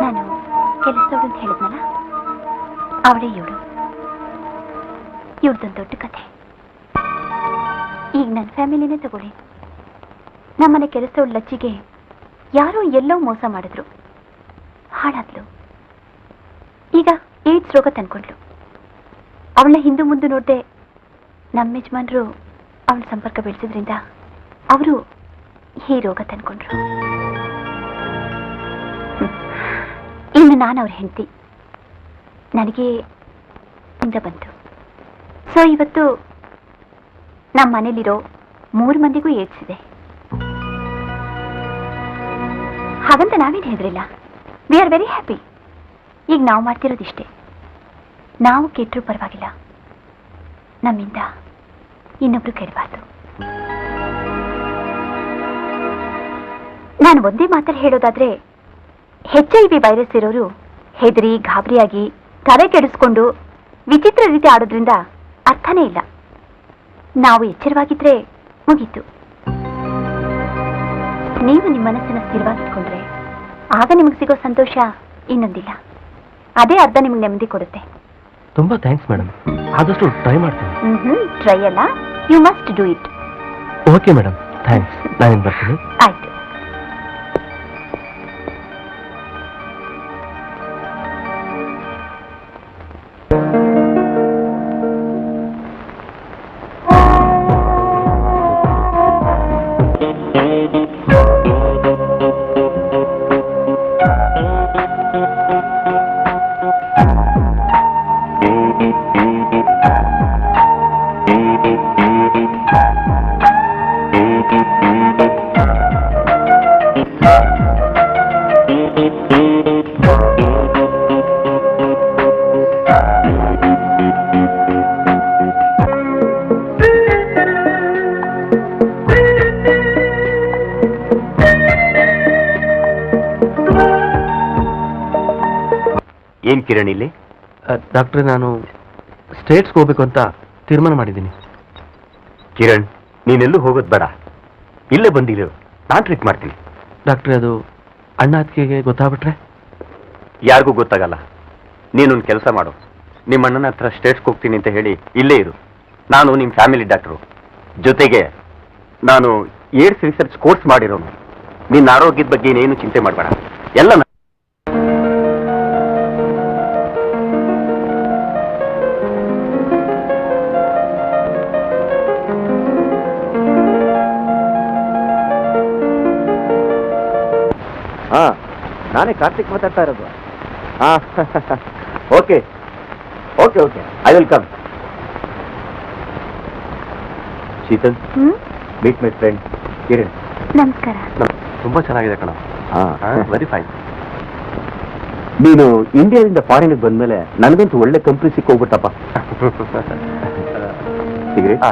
[SPEAKER 1] ನಾನು ಕೆಲಸದವಳು ಅಂತ ಹೇಳಿದ್ನಲ್ಲ, ಅವಳೇ ಇವಳು. ಇವ್ರದೊಂದು ದೊಡ್ಡ ಕಥೆ. ಈಗ ನನ್ನ ಫ್ಯಾಮಿಲಿನೇ ತಗೊಳ್ಳಿ. ನಮ್ಮನೆ ಕೆಲಸದವಳು ಲಚ್ಚಿಗೆ ಯಾರೋ ಎಲ್ಲೋ ಮೋಸ ಮಾಡಿದ್ರು, ಹಾಳಾದ್ಲು. ಈಗ ಏಡ್ಸ್ ರೋಗ ತಂದ್ಕೊಂಡ್ಲು. ಅವಳನ್ನ ಹಿಂದೂ ಮುಂದೆ ನೋಡ್ದೆ ನಮ್ಮ ಯಜಮಾನರು ಅವಳ ಸಂಪರ್ಕ ಬೆಳೆಸಿದ್ರಿಂದ ಅವರು ಈ ರೋಗ ತಂದ್ಕೊಂಡ್ರು. ಇನ್ನು ನಾನು ಅವ್ರ ಹೆಂಡತಿ. ನನಗೆ ಇಂದ ಬಂತು. ಸೊ ಇವತ್ತು ನಮ್ಮ ಮನೇಲಿರೋ 3 ಮಂದಿಗೂ ಏಡ್ಸ್ ಇದೆ. ಹಾಗಂತ ನಾವೇನು ಹೆದರಿಲ್ಲ. We are very happy. ಈಗ ನಾವು ಮಾಡ್ತಿರೋದಿಷ್ಟೇ, ನಾವು ಕೆಟ್ಟರೂ ಪರವಾಗಿಲ್ಲ, ನಮ್ಮಿಂದ ಇನ್ನೊಬ್ರು ಕೆಡಬಾರ್ದು. ನಾನು ಒಂದೇ ಮಾತಲ್ಲಿ ಹೇಳೋದಾದ್ರೆ, HIV ವೈರಸ್ ಇರೋರು ಹೆದರಿ ಗಾಬರಿಯಾಗಿ ತಲೆ ಕೆಡಿಸ್ಕೊಂಡು ವಿಚಿತ್ರ ರೀತಿ ಆಡೋದ್ರಿಂದ ಅರ್ಥನೇ ಇಲ್ಲ. ನಾವು ಎಚ್ಚರವಾಗಿದ್ರೆ ಮುಗೀತು. ನೀವು ನಿಮ್ಮ ಮನಸ್ಸನ್ನ ಸ್ಥಿರವಾಗಿಟ್ಕೊಂಡ್ರೆ ಆಗ ನಿಮಗೆ ಸಿಗೋ ಸಂತೋಷ ಇನ್ನೊಂದಿಲ್ಲ. ಅದೇ ಅರ್ಧ ನಿಮ್ಗೆ ನೆಮ್ಮದಿ ಕೊಡುತ್ತೆ.
[SPEAKER 2] ತುಂಬಾ ಥ್ಯಾಂಕ್ಸ್ ಮೇಡಮ್. ಆದಷ್ಟು ಟ್ರೈ ಮಾಡ್ತೀನಿ.
[SPEAKER 1] ಟ್ರೈ ಅಲ್ಲ, you must do it.
[SPEAKER 2] Okay madam, thanks. ನಾನೇನು ಬರ್ತೀನಿ.
[SPEAKER 1] ಆಯ್ತು.
[SPEAKER 4] ಏನ್ ಕಿರಣ್ ಇಲ್ಲಿ?
[SPEAKER 2] ಡಾಕ್ಟ್ರೆ, ನಾನು ಸ್ಟೇಟ್ಸ್ಗೆ ಹೋಗ್ಬೇಕು ಅಂತ ತೀರ್ಮಾನ ಮಾಡಿದ್ದೀನಿ.
[SPEAKER 4] ಕಿರಣ್, ನೀನೆಲ್ಲೂ ಹೋಗೋದು ಬೇಡ, ಇಲ್ಲೇ ಬಂದಿರು, ನಾನು ಟ್ರೀಟ್ ಮಾಡ್ತೀನಿ.
[SPEAKER 2] ಡಾಕ್ಟ್ರೆ, ಅದು ಅಣ್ಣ ಅತ್ತಿಗೆಗೆ ಗೊತ್ತಾಗ್ಬಿಟ್ರೆ?
[SPEAKER 4] ಯಾರಿಗೂ ಗೊತ್ತಾಗಲ್ಲ. ನೀನೊಂದು ಕೆಲಸ ಮಾಡು, ನಿಮ್ಮ ಅಣ್ಣನ ಹತ್ರ ಸ್ಟೇಟ್ಸ್ಗೆ ಹೋಗ್ತೀನಿ ಅಂತ ಹೇಳಿ ಇಲ್ಲೇ ಇರು. ನಾನು ನಿಮ್ಮ ಫ್ಯಾಮಿಲಿ ಡಾಕ್ಟ್ರು, ಜೊತೆಗೆ ನಾನು ಏಡ್ಸ್ ರಿಸರ್ಚ್ ಕೋರ್ಸ್ ಮಾಡಿರೋನು. ನಿನ್ನ ಆರೋಗ್ಯದ ಬಗ್ಗೆ ಏನೇನು ಚಿಂತೆ ಮಾಡಬೇಡ, ಎಲ್ಲ ನಾನೇ ಕಾರ್ತಿಕ್ ಮಾತಾಡ್ತಾ ಇರೋದು. Okay okay okay, I will come. Sheetal, meet my friend Kiran.
[SPEAKER 1] ನಮಸ್ಕಾರ.
[SPEAKER 2] ತುಂಬಾ ಚೆನ್ನಾಗಿದೆ ಕಣ. Very fine.
[SPEAKER 4] ನೀನು ಇಂಡಿಯಾದಿಂದ ಫಾರಿನ್ಗೆ ಬಂದ್ಮೇಲೆ ನನಗಂತೂ ಒಳ್ಳೆ ಕಂಪ್ನಿ ಸಿಕ್ಕೋಗ್ಬಿಟ್ಟಪ್ಪ. ಸಿಗರೇಟ್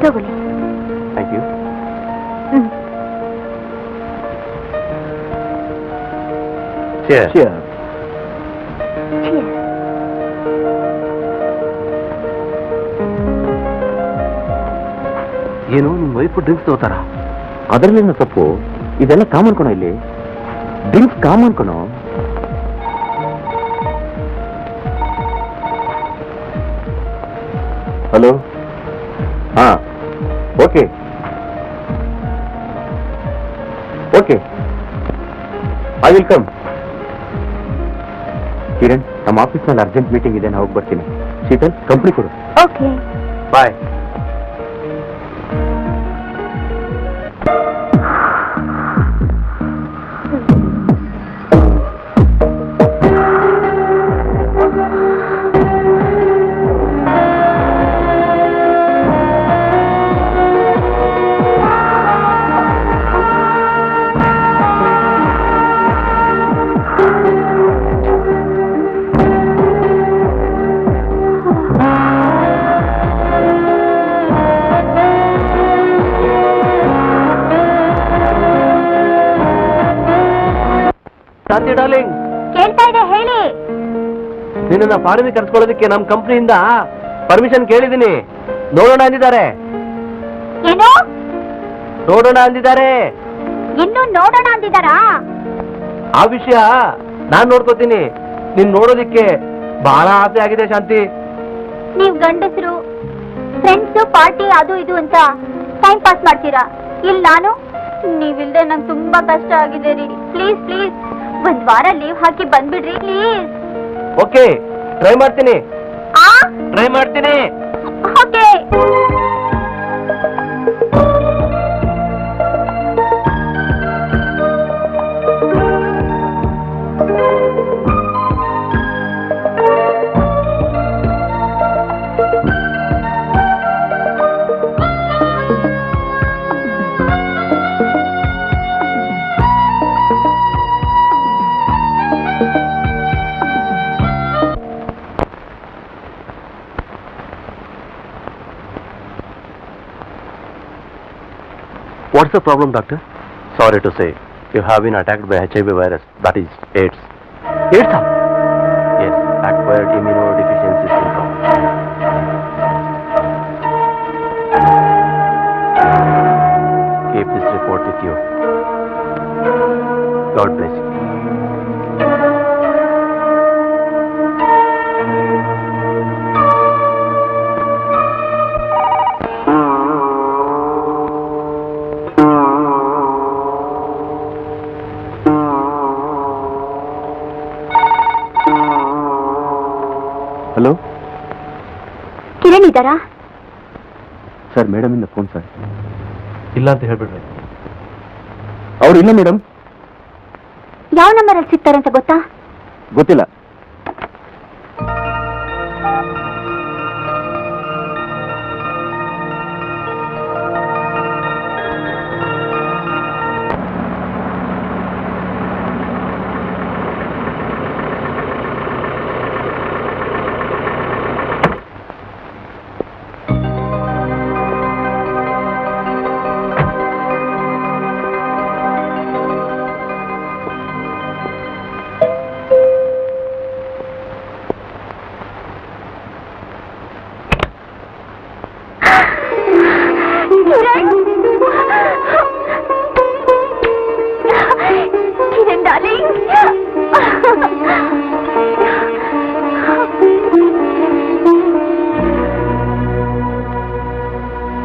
[SPEAKER 1] ತಗೊಳ್ಳಿ.
[SPEAKER 4] Thank you.
[SPEAKER 1] Cheers.
[SPEAKER 2] ಏನು ನಿಮ್ಮ ವೈಫ್ ಡ್ರಿಂಕ್ಸ್ ತಗೋತಾರ?
[SPEAKER 4] ಅದರಲ್ಲೇನೋ ತಪ್ಪು, ಇದೆಲ್ಲ ಕಾಮನ್ ಕಣೋ, ಇಲ್ಲಿ ಡ್ರಿಂಕ್ಸ್ ಕಾಮನ್ ಕಣೋ. ಹಲೋ, ಹಾ, okay okay, I will come. Kiran, ನಮ್ಮ ಆಫೀಸ್ನಲ್ಲಿ ಅರ್ಜೆಂಟ್ ಮೀಟಿಂಗ್ ಇದೆ, ನಾನು ಹೋಗಿ ಬರ್ತೀನಿ. ಶೀತಲ್, ಕಂಪ್ನಿ ಕೊಡು.
[SPEAKER 1] ಓಕೆ,
[SPEAKER 4] ಬಾಯ್.
[SPEAKER 2] ಡಾರ್ಲಿಂಗ್,
[SPEAKER 1] ಕೇಳ್ತಾ ಇದೆ, ಹೇಳಿ.
[SPEAKER 2] ನಿನ್ನ ಫಾರಿನ್ ಕರ್ಸ್ಕೊಳ್ಳೋದಕ್ಕೆ ನಮ್ಮ ಕಂಪ್ನಿಯಿಂದ ಪರ್ಮಿಷನ್ ಕೇಳಿದ್ದೀನಿ. ನೋಡೋಣ ಅಂದಿದ್ದಾರೆ.
[SPEAKER 1] ಏನು?
[SPEAKER 2] ನೋಡೋಣ ಅಂದಿದ್ದಾರೆ.
[SPEAKER 1] ಇನ್ನು ನೋಡೋಣ ಅಂದಿದ್ದಾರಾ?
[SPEAKER 2] ಆ ವಿಷಯ ನಾನ್ ನೋಡ್ಕೋತೀನಿ. ನೀನ್ ನೋಡೋದಿಕ್ಕೆ ಬಹಳ ಆಸೆ ಆಗಿದೆ ಶಾಂತಿ.
[SPEAKER 1] ನೀವ್ ಗಂಡಸರು ಫ್ರೆಂಡ್ಸ್ ಪಾರ್ಟಿ ಅದು ಇದು ಅಂತ ಟೈಮ್ ಪಾಸ್ ಮಾಡ್ತೀರಾ. ಇಲ್ಲಿ ನಾನು ನೀವಿಲ್ದೆ ನಂಗೆ ತುಂಬಾ ಕಷ್ಟ ಆಗಿದೆ ರೀ. ಪ್ಲೀಸ್ ಪ್ಲೀಸ್ ಒಂದ್ ವಾರ ಲೀವ್ ಹಾಕಿ ಬಂದ್ಬಿಡ್ರಿ ಪ್ಲೀಸ್.
[SPEAKER 2] ಓಕೆ, ಟ್ರೈ ಮಾಡ್ತೀನಿ.
[SPEAKER 1] ಆ
[SPEAKER 2] ಟ್ರೈ ಮಾಡ್ತೀನಿ.
[SPEAKER 1] Okay.
[SPEAKER 2] What's the problem, doctor?
[SPEAKER 4] Sorry to say, you have been attacked by HIV virus, that is AIDS.
[SPEAKER 2] AIDS?
[SPEAKER 4] Yes, acquired immunodeficiency syndrome. Keep this report with you. God bless you. Hello
[SPEAKER 1] Kiran ಇದ್ದಾರಾ?
[SPEAKER 4] Sir, madam ಇಂದ phone sir.
[SPEAKER 2] ಇಲ್ಲ ಅಂತ ಹೇಳ್ಬಿಡ್ರಿ.
[SPEAKER 4] ಅವ್ರು ಇಲ್ಲ madam.
[SPEAKER 1] ಯಾವ number ಅಲ್ಲಿ ಸಿಗ್ತಾರೆ ಅಂತ ಗೊತ್ತಾ?
[SPEAKER 4] ಗೊತ್ತಿಲ್ಲ.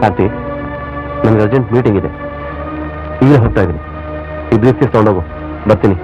[SPEAKER 2] ಕಾಂತಿ, ನನಗೆ ಅರ್ಜೆಂಟ್ ಮೀಟಿಂಗ್ ಇದೆ, ಈಗ ಹೋಗ್ತಾ ಇದ್ದೀನಿ. ಈ ಬ್ರೀಫ್ ಕೇಸ್ ತಗೊಂಡೋಗು, ಬರ್ತೀನಿ.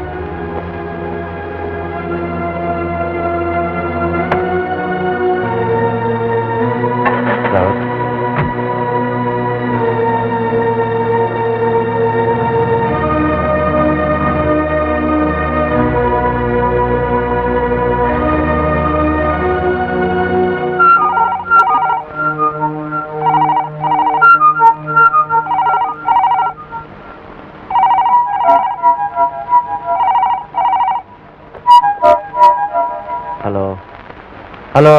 [SPEAKER 2] ಹಲೋ,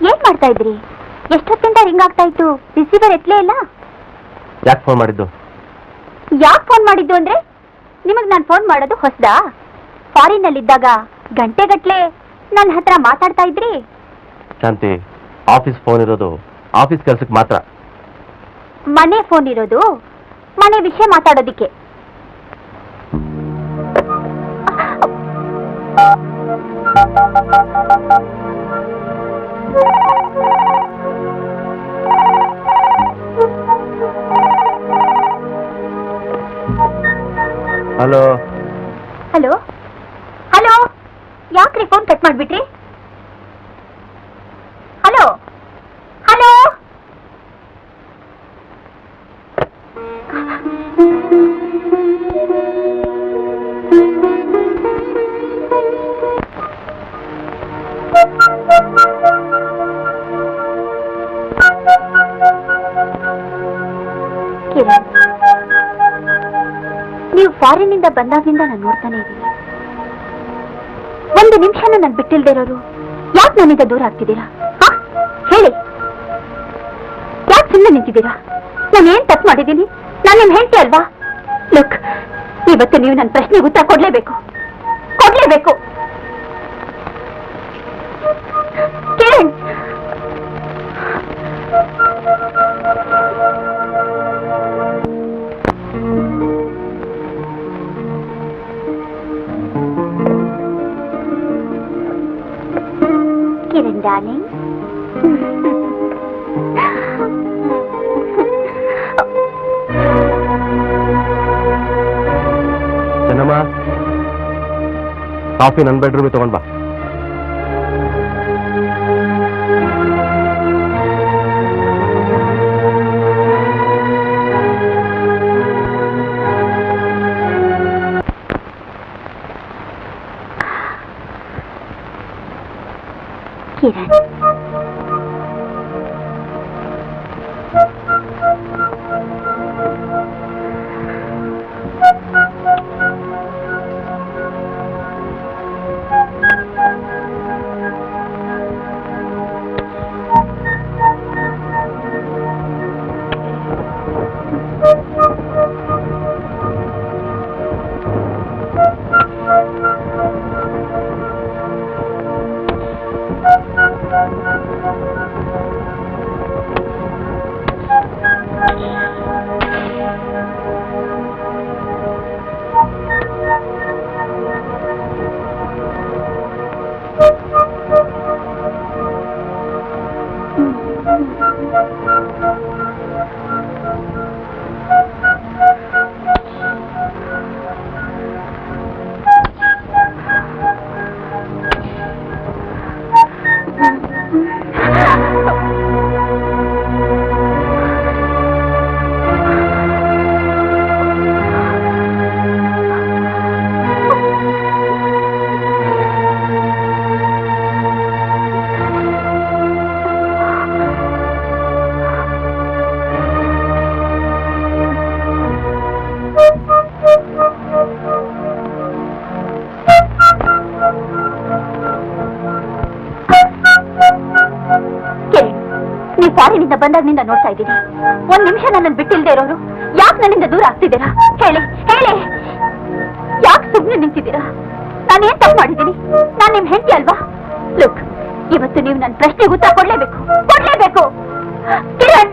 [SPEAKER 1] ಏನ್ ಮಾಡ್ತಾ ಇದ್ರಿ? ಎಷ್ಟೊತ್ತಿಂದ ರಿಂಗ್ ಆಗ್ತಾ ಇತ್ತು, ರಿಸೀವರ್ ಎತ್ಲೇ ಇಲ್ಲ.
[SPEAKER 2] ಯಾಕೆ ಫೋನ್ ಮಾಡಿದ್ದು?
[SPEAKER 1] ಯಾಕೆ ಫೋನ್ ಮಾಡಿದ್ದು ಅಂದ್ರೆ, ನಿಮಗ್ ನಾನು ಫೋನ್ ಮಾಡೋದು ಹೊಸದಾ? ಫಾರಿನ್ ನಲ್ಲಿದ್ದಾಗ ಗಂಟೆಗಟ್ಲೆ ನನ್ನ ಹತ್ರ ಮಾತಾಡ್ತಾ ಇದ್ರಿ.
[SPEAKER 2] ಶಾಂತಿ, ಆಫೀಸ್ ಫೋನ್ ಇರೋದು ಆಫೀಸ್ ಕೆಲ್ಸಕ್ಕೆ ಮಾತ್ರ.
[SPEAKER 1] ಮನೆ ಫೋನ್ ಇರೋದು ಮನೆ ವಿಷಯ ಮಾತಾಡೋದಿಕ್ಕೆ.
[SPEAKER 2] ಹಲೋ
[SPEAKER 1] ಹಲೋ ಹಲೋ, ಯಾಕ್ರಿ ಫೋನ್ ಕಟ್ ಮಾಡ್ಬಿಟ್ರಿ? ಹಲೋ ಹಲೋ, ಕಿರಣ್, ನೀವು ಫಾರಿನ್ನಿಂದ ಬಂದಾಗಿಂದ ನಾನು ನೋಡ್ತಾನೆ ಇದ್ದೀನಿ. ಒಂದು ನಿಮಿಷನೂ ನಾನು ಬಿಟ್ಟಿಲ್ದೇ ಇರೋರು ಯಾಕೆ ನನ್ನಿಂದ ದೂರ ಆಗ್ತಿದ್ದೀರಾ? ಹೇಳಿ, ಯಾಕೆ ಸುಮ್ಮನೆ ನಿಂತಿದ್ದೀರಾ? ನಾನು ಏನ್ ತಪ್ಪು ಮಾಡಿದ್ದೀನಿ? ನಾನು ನಿಮ್ ಹೆಂಡತಿ ಅಲ್ವಾ? ಲುಕ್, ಇವತ್ತು ನೀವು ನನ್ನ ಪ್ರಶ್ನೆಗೆ ಉತ್ತರ ಕೊಡ್ಲೇಬೇಕು. ಕಿರಣ್, ಕಿರಣ್ ಡಾರ್ಲಿಂಗ್,
[SPEAKER 2] ಚೆನ್ನಮ್ಮ, ಕಾಫಿ ನನ್ನ ಬೆಡ್ರೂಮಿಗೆ ತಗೊಂಡ್ ಬಾ.
[SPEAKER 1] ಕಿರಣ್, ನೀವು ಫಾರಿನಿಂದ ಬಂದಾಗಿನಿಂದ ನೋಡ್ತಾ ಇದ್ದೀನಿ. ಒಂದ್ ನಿಮಿಷ ನನ್ನನ್ನು ಬಿಟ್ಟಿಲ್ದೇ ಇರೋರು ಯಾಕೆ ನನ್ನಿಂದ ದೂರ ಆಗ್ತಿದ್ದೀರಾ? ಹೇಳಿ ಹೇಳಿ, ಯಾಕೆ ಸುಮ್ಮನೆ ನಿಂತಿದ್ದೀರಾ? ನಾನೇನ್ ತಪ್ಪು ಮಾಡಿದ್ದೀನಿ? ನಾನು ನಿಮ್ ಹೆಂಡತಿ ಅಲ್ವಾ? ಲುಕ್, ಇವತ್ತು ನೀವು ನನ್ನ ಪ್ರಶ್ನೆಗೆ ಉತ್ತರ ಕೊಡ್ಲೇಬೇಕು. ಕಿರಣ್,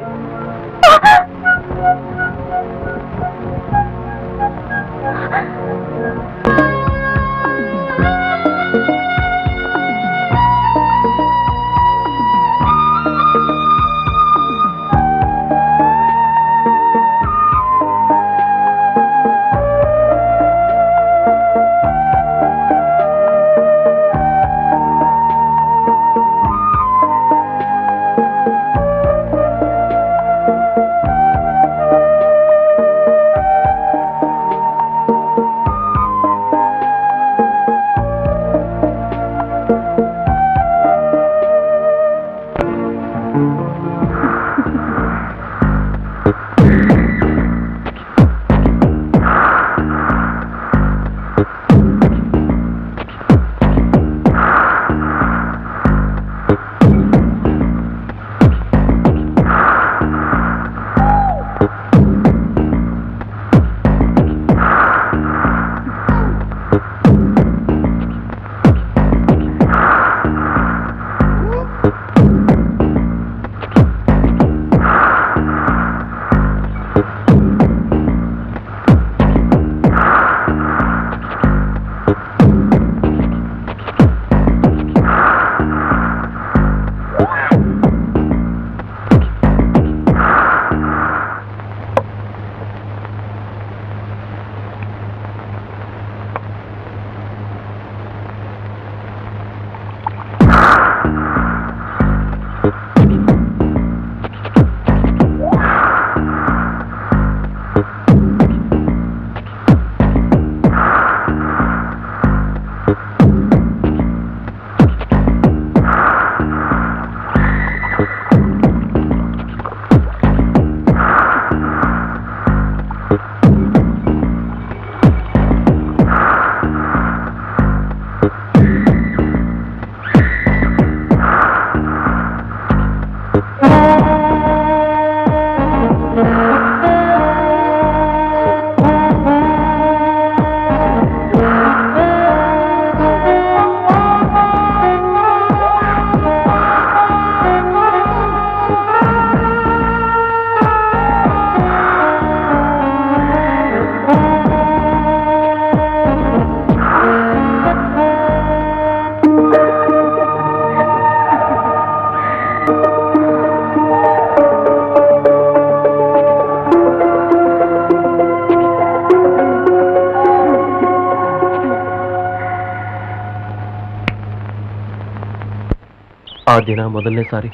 [SPEAKER 2] ಆ ದಿನ ಮೊದಲನೇ ಸಾರಿ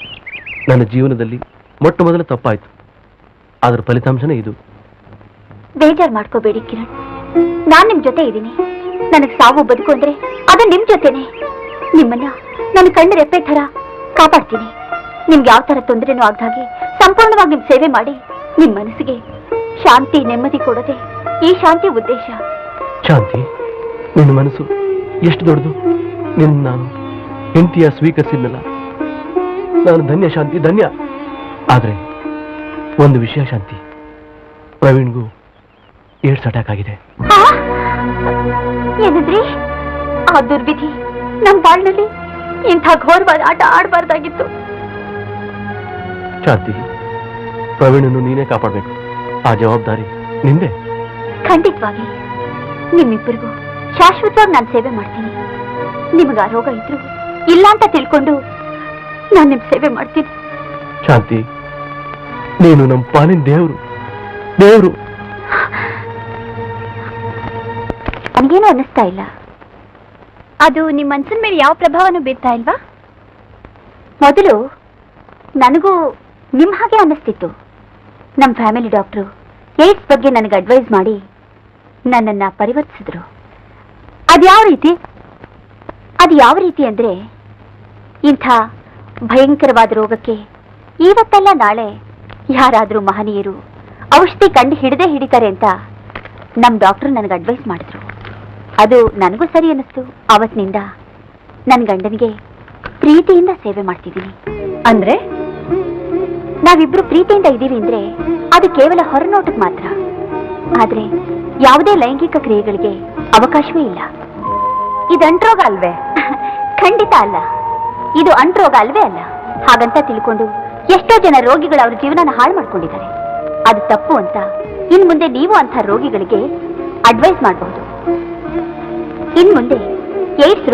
[SPEAKER 2] ನನ್ನ ಜೀವನದಲ್ಲಿ ಮೊಟ್ಟ ಮೊದಲ ತಪ್ಪಾಯ್ತು. ಅದರ ಫಲಿತಾಂಶನೇ ಇದು.
[SPEAKER 1] ಬೇಜಾರು ಮಾಡ್ಕೋಬೇಡಿ ಕಿರಣ್, ನಾನ್ ನಿಮ್ ಜೊತೆ ಇದ್ದೀನಿ. ನನಗ್ ಸಾವು ಬದುಕು ಅಂದ್ರೆ ಅದು ನಿಮ್ ಜೊತೆನೆ. ನಿಮ್ಮನ್ನ ನನ್ನ ಕಣ್ಣು ರೆಪ್ಪೆ ತರ ಕಾಪಾಡ್ತೀನಿ. ನಿಮ್ಗೆ ಯಾವ ತರ ತೊಂದರೆನೂ ಆಗ್ದಾಗೆ ಸಂಪೂರ್ಣವಾಗಿ ನಿಮ್ ಸೇವೆ ಮಾಡಿ ನಿಮ್ ಮನಸ್ಸಿಗೆ ಶಾಂತಿ ನೆಮ್ಮದಿ ಕೊಡೋದೆ ಈ ಶಾಂತಿ ಉದ್ದೇಶ.
[SPEAKER 2] ಶಾಂತಿ, ನಿನ್ನ ಮನಸ್ಸು ಎಷ್ಟು ದೊಡ್ಡದು. ನಿನ್ನ ನಾನು ಹೆಂಡತಿಯ ಸ್ವೀಕರಿಸಿದ್ನಲ್ಲ, ನಾನು ಧನ್ಯ ಶಾಂತಿ, ಧನ್ಯ. ಆದ್ರೆ ಒಂದು ವಿಷಯ ಶಾಂತಿ, ಪ್ರವೀಣ್ಗೂ ಏಡ್ಸ್ ಅಟ್ಯಾಕ್ ಆಗಿದೆ.
[SPEAKER 1] ಏನಂದ್ರಿ? ಆ ದುರ್ವಿಧಿ ನಮ್ ಬಾಳ್ನಲ್ಲಿ ಇಂಥ ಘೋರವಾದ ಆಟ ಆಡಬಾರ್ದಾಗಿತ್ತು.
[SPEAKER 2] ಶಾಂತಿ, ಪ್ರವೀಣನ್ನು ನೀನೇ ಕಾಪಾಡಬೇಕು. ಆ ಜವಾಬ್ದಾರಿ ನಿಂದೆ.
[SPEAKER 1] ಖಂಡಿತವಾಗಿ ನಿಮ್ಮಿಬ್ಬರಿಗೂ ಶಾಶ್ವತವಾಗಿ ನಾನು ಸೇವೆ ಮಾಡ್ತೀನಿ. ನಿಮಗ ಆ ರೋಗ ಇದ್ರು ಇಲ್ಲ ಅಂತ ತಿಳ್ಕೊಂಡು ನಾನು ನಿಮ್ ಸೇವೆ ಮಾಡ್ತೀನಿ.
[SPEAKER 2] ಶಾಂತಿ, ನೀನು ನಮ್ಮ ಪಾಲಿನ ದೇವರು, ದೇವರು.
[SPEAKER 1] ನನಗೇನು ಅನ್ನಿಸ್ತಾ ಇಲ್ಲ. ಅದು ನಿಮ್ಮ ಮನ್ಸಿನ ಮೇಲೆ ಯಾವ ಪ್ರಭಾವನೂ ಬೀರ್ತಾ ಇಲ್ವಾ? ಮೊದಲು ನನಗೂ ನಿಮ್ ಹಾಗೆ ಅನ್ನಿಸ್ತಿತ್ತು. ನಮ್ಮ ಫ್ಯಾಮಿಲಿ ಡಾಕ್ಟ್ರು ಏಡ್ಸ್ ಬಗ್ಗೆ ನನಗೆ ಅಡ್ವೈಸ್ ಮಾಡಿ ನನ್ನನ್ನ ಪರಿವರ್ತಿಸಿದ್ರು. ಅದು ಯಾವ ರೀತಿ ಅಂದ್ರೆ, ಇಂಥ ಭಯಂಕರವಾದ ರೋಗಕ್ಕೆ ಇವತ್ತೆಲ್ಲ ನಾಳೆ ಯಾರಾದ್ರೂ ಮಹನೀಯರು ಔಷಧಿ ಕಂಡು ಹಿಡಿತಾರೆ ಅಂತ ನಮ್ಮ ಡಾಕ್ಟ್ರು ನನಗೆ ಅಡ್ವೈಸ್ ಮಾಡಿದ್ರು. ಅದು ನನಗೂ ಸರಿ ಅನ್ನಿಸ್ತು. ಅವತ್ತಿನಿಂದ ನನ್ನ ಗಂಡನಿಗೆ ಪ್ರೀತಿಯಿಂದ ಸೇವೆ ಮಾಡ್ತಿದ್ದೀನಿ. ಅಂದ್ರೆ ನಾವಿಬ್ರು ಪ್ರೀತಿಯಿಂದ ಇದ್ದೀವಿ ಅಂದ್ರೆ ಅದು ಕೇವಲ ಹೊರನೋಟಕ್ಕೆ ಮಾತ್ರ. ಆದ್ರೆ ಯಾವುದೇ ಲೈಂಗಿಕ ಕ್ರಿಯೆಗಳಿಗೆ ಅವಕಾಶವೇ ಇಲ್ಲ. ಇದು ಅಂಟ್ರೋಗ ಅಲ್ವೇ? ಖಂಡಿತ ಅಲ್ಲ. ಇದು ಅಂಟ್ರೋಗ ಅಲ್ವೇ ಅಲ್ಲ. ಹಾಗಂತ ತಿಳ್ಕೊಂಡು ಎಷ್ಟೋ ಜನ ರೋಗಿಗಳು ಅವ್ರ ಜೀವನನ ಹಾಳು ಮಾಡ್ಕೊಂಡಿದ್ದಾರೆ. ಅದು ತಪ್ಪು ಅಂತ ಇನ್ ಮುಂದೆ ನೀವು ಅಂಥ ರೋಗಿಗಳಿಗೆ ಅಡ್ವೈಸ್ ಮಾಡಬಹುದು. ಇನ್ ಮುಂದೆ ಏಡ್ಸ್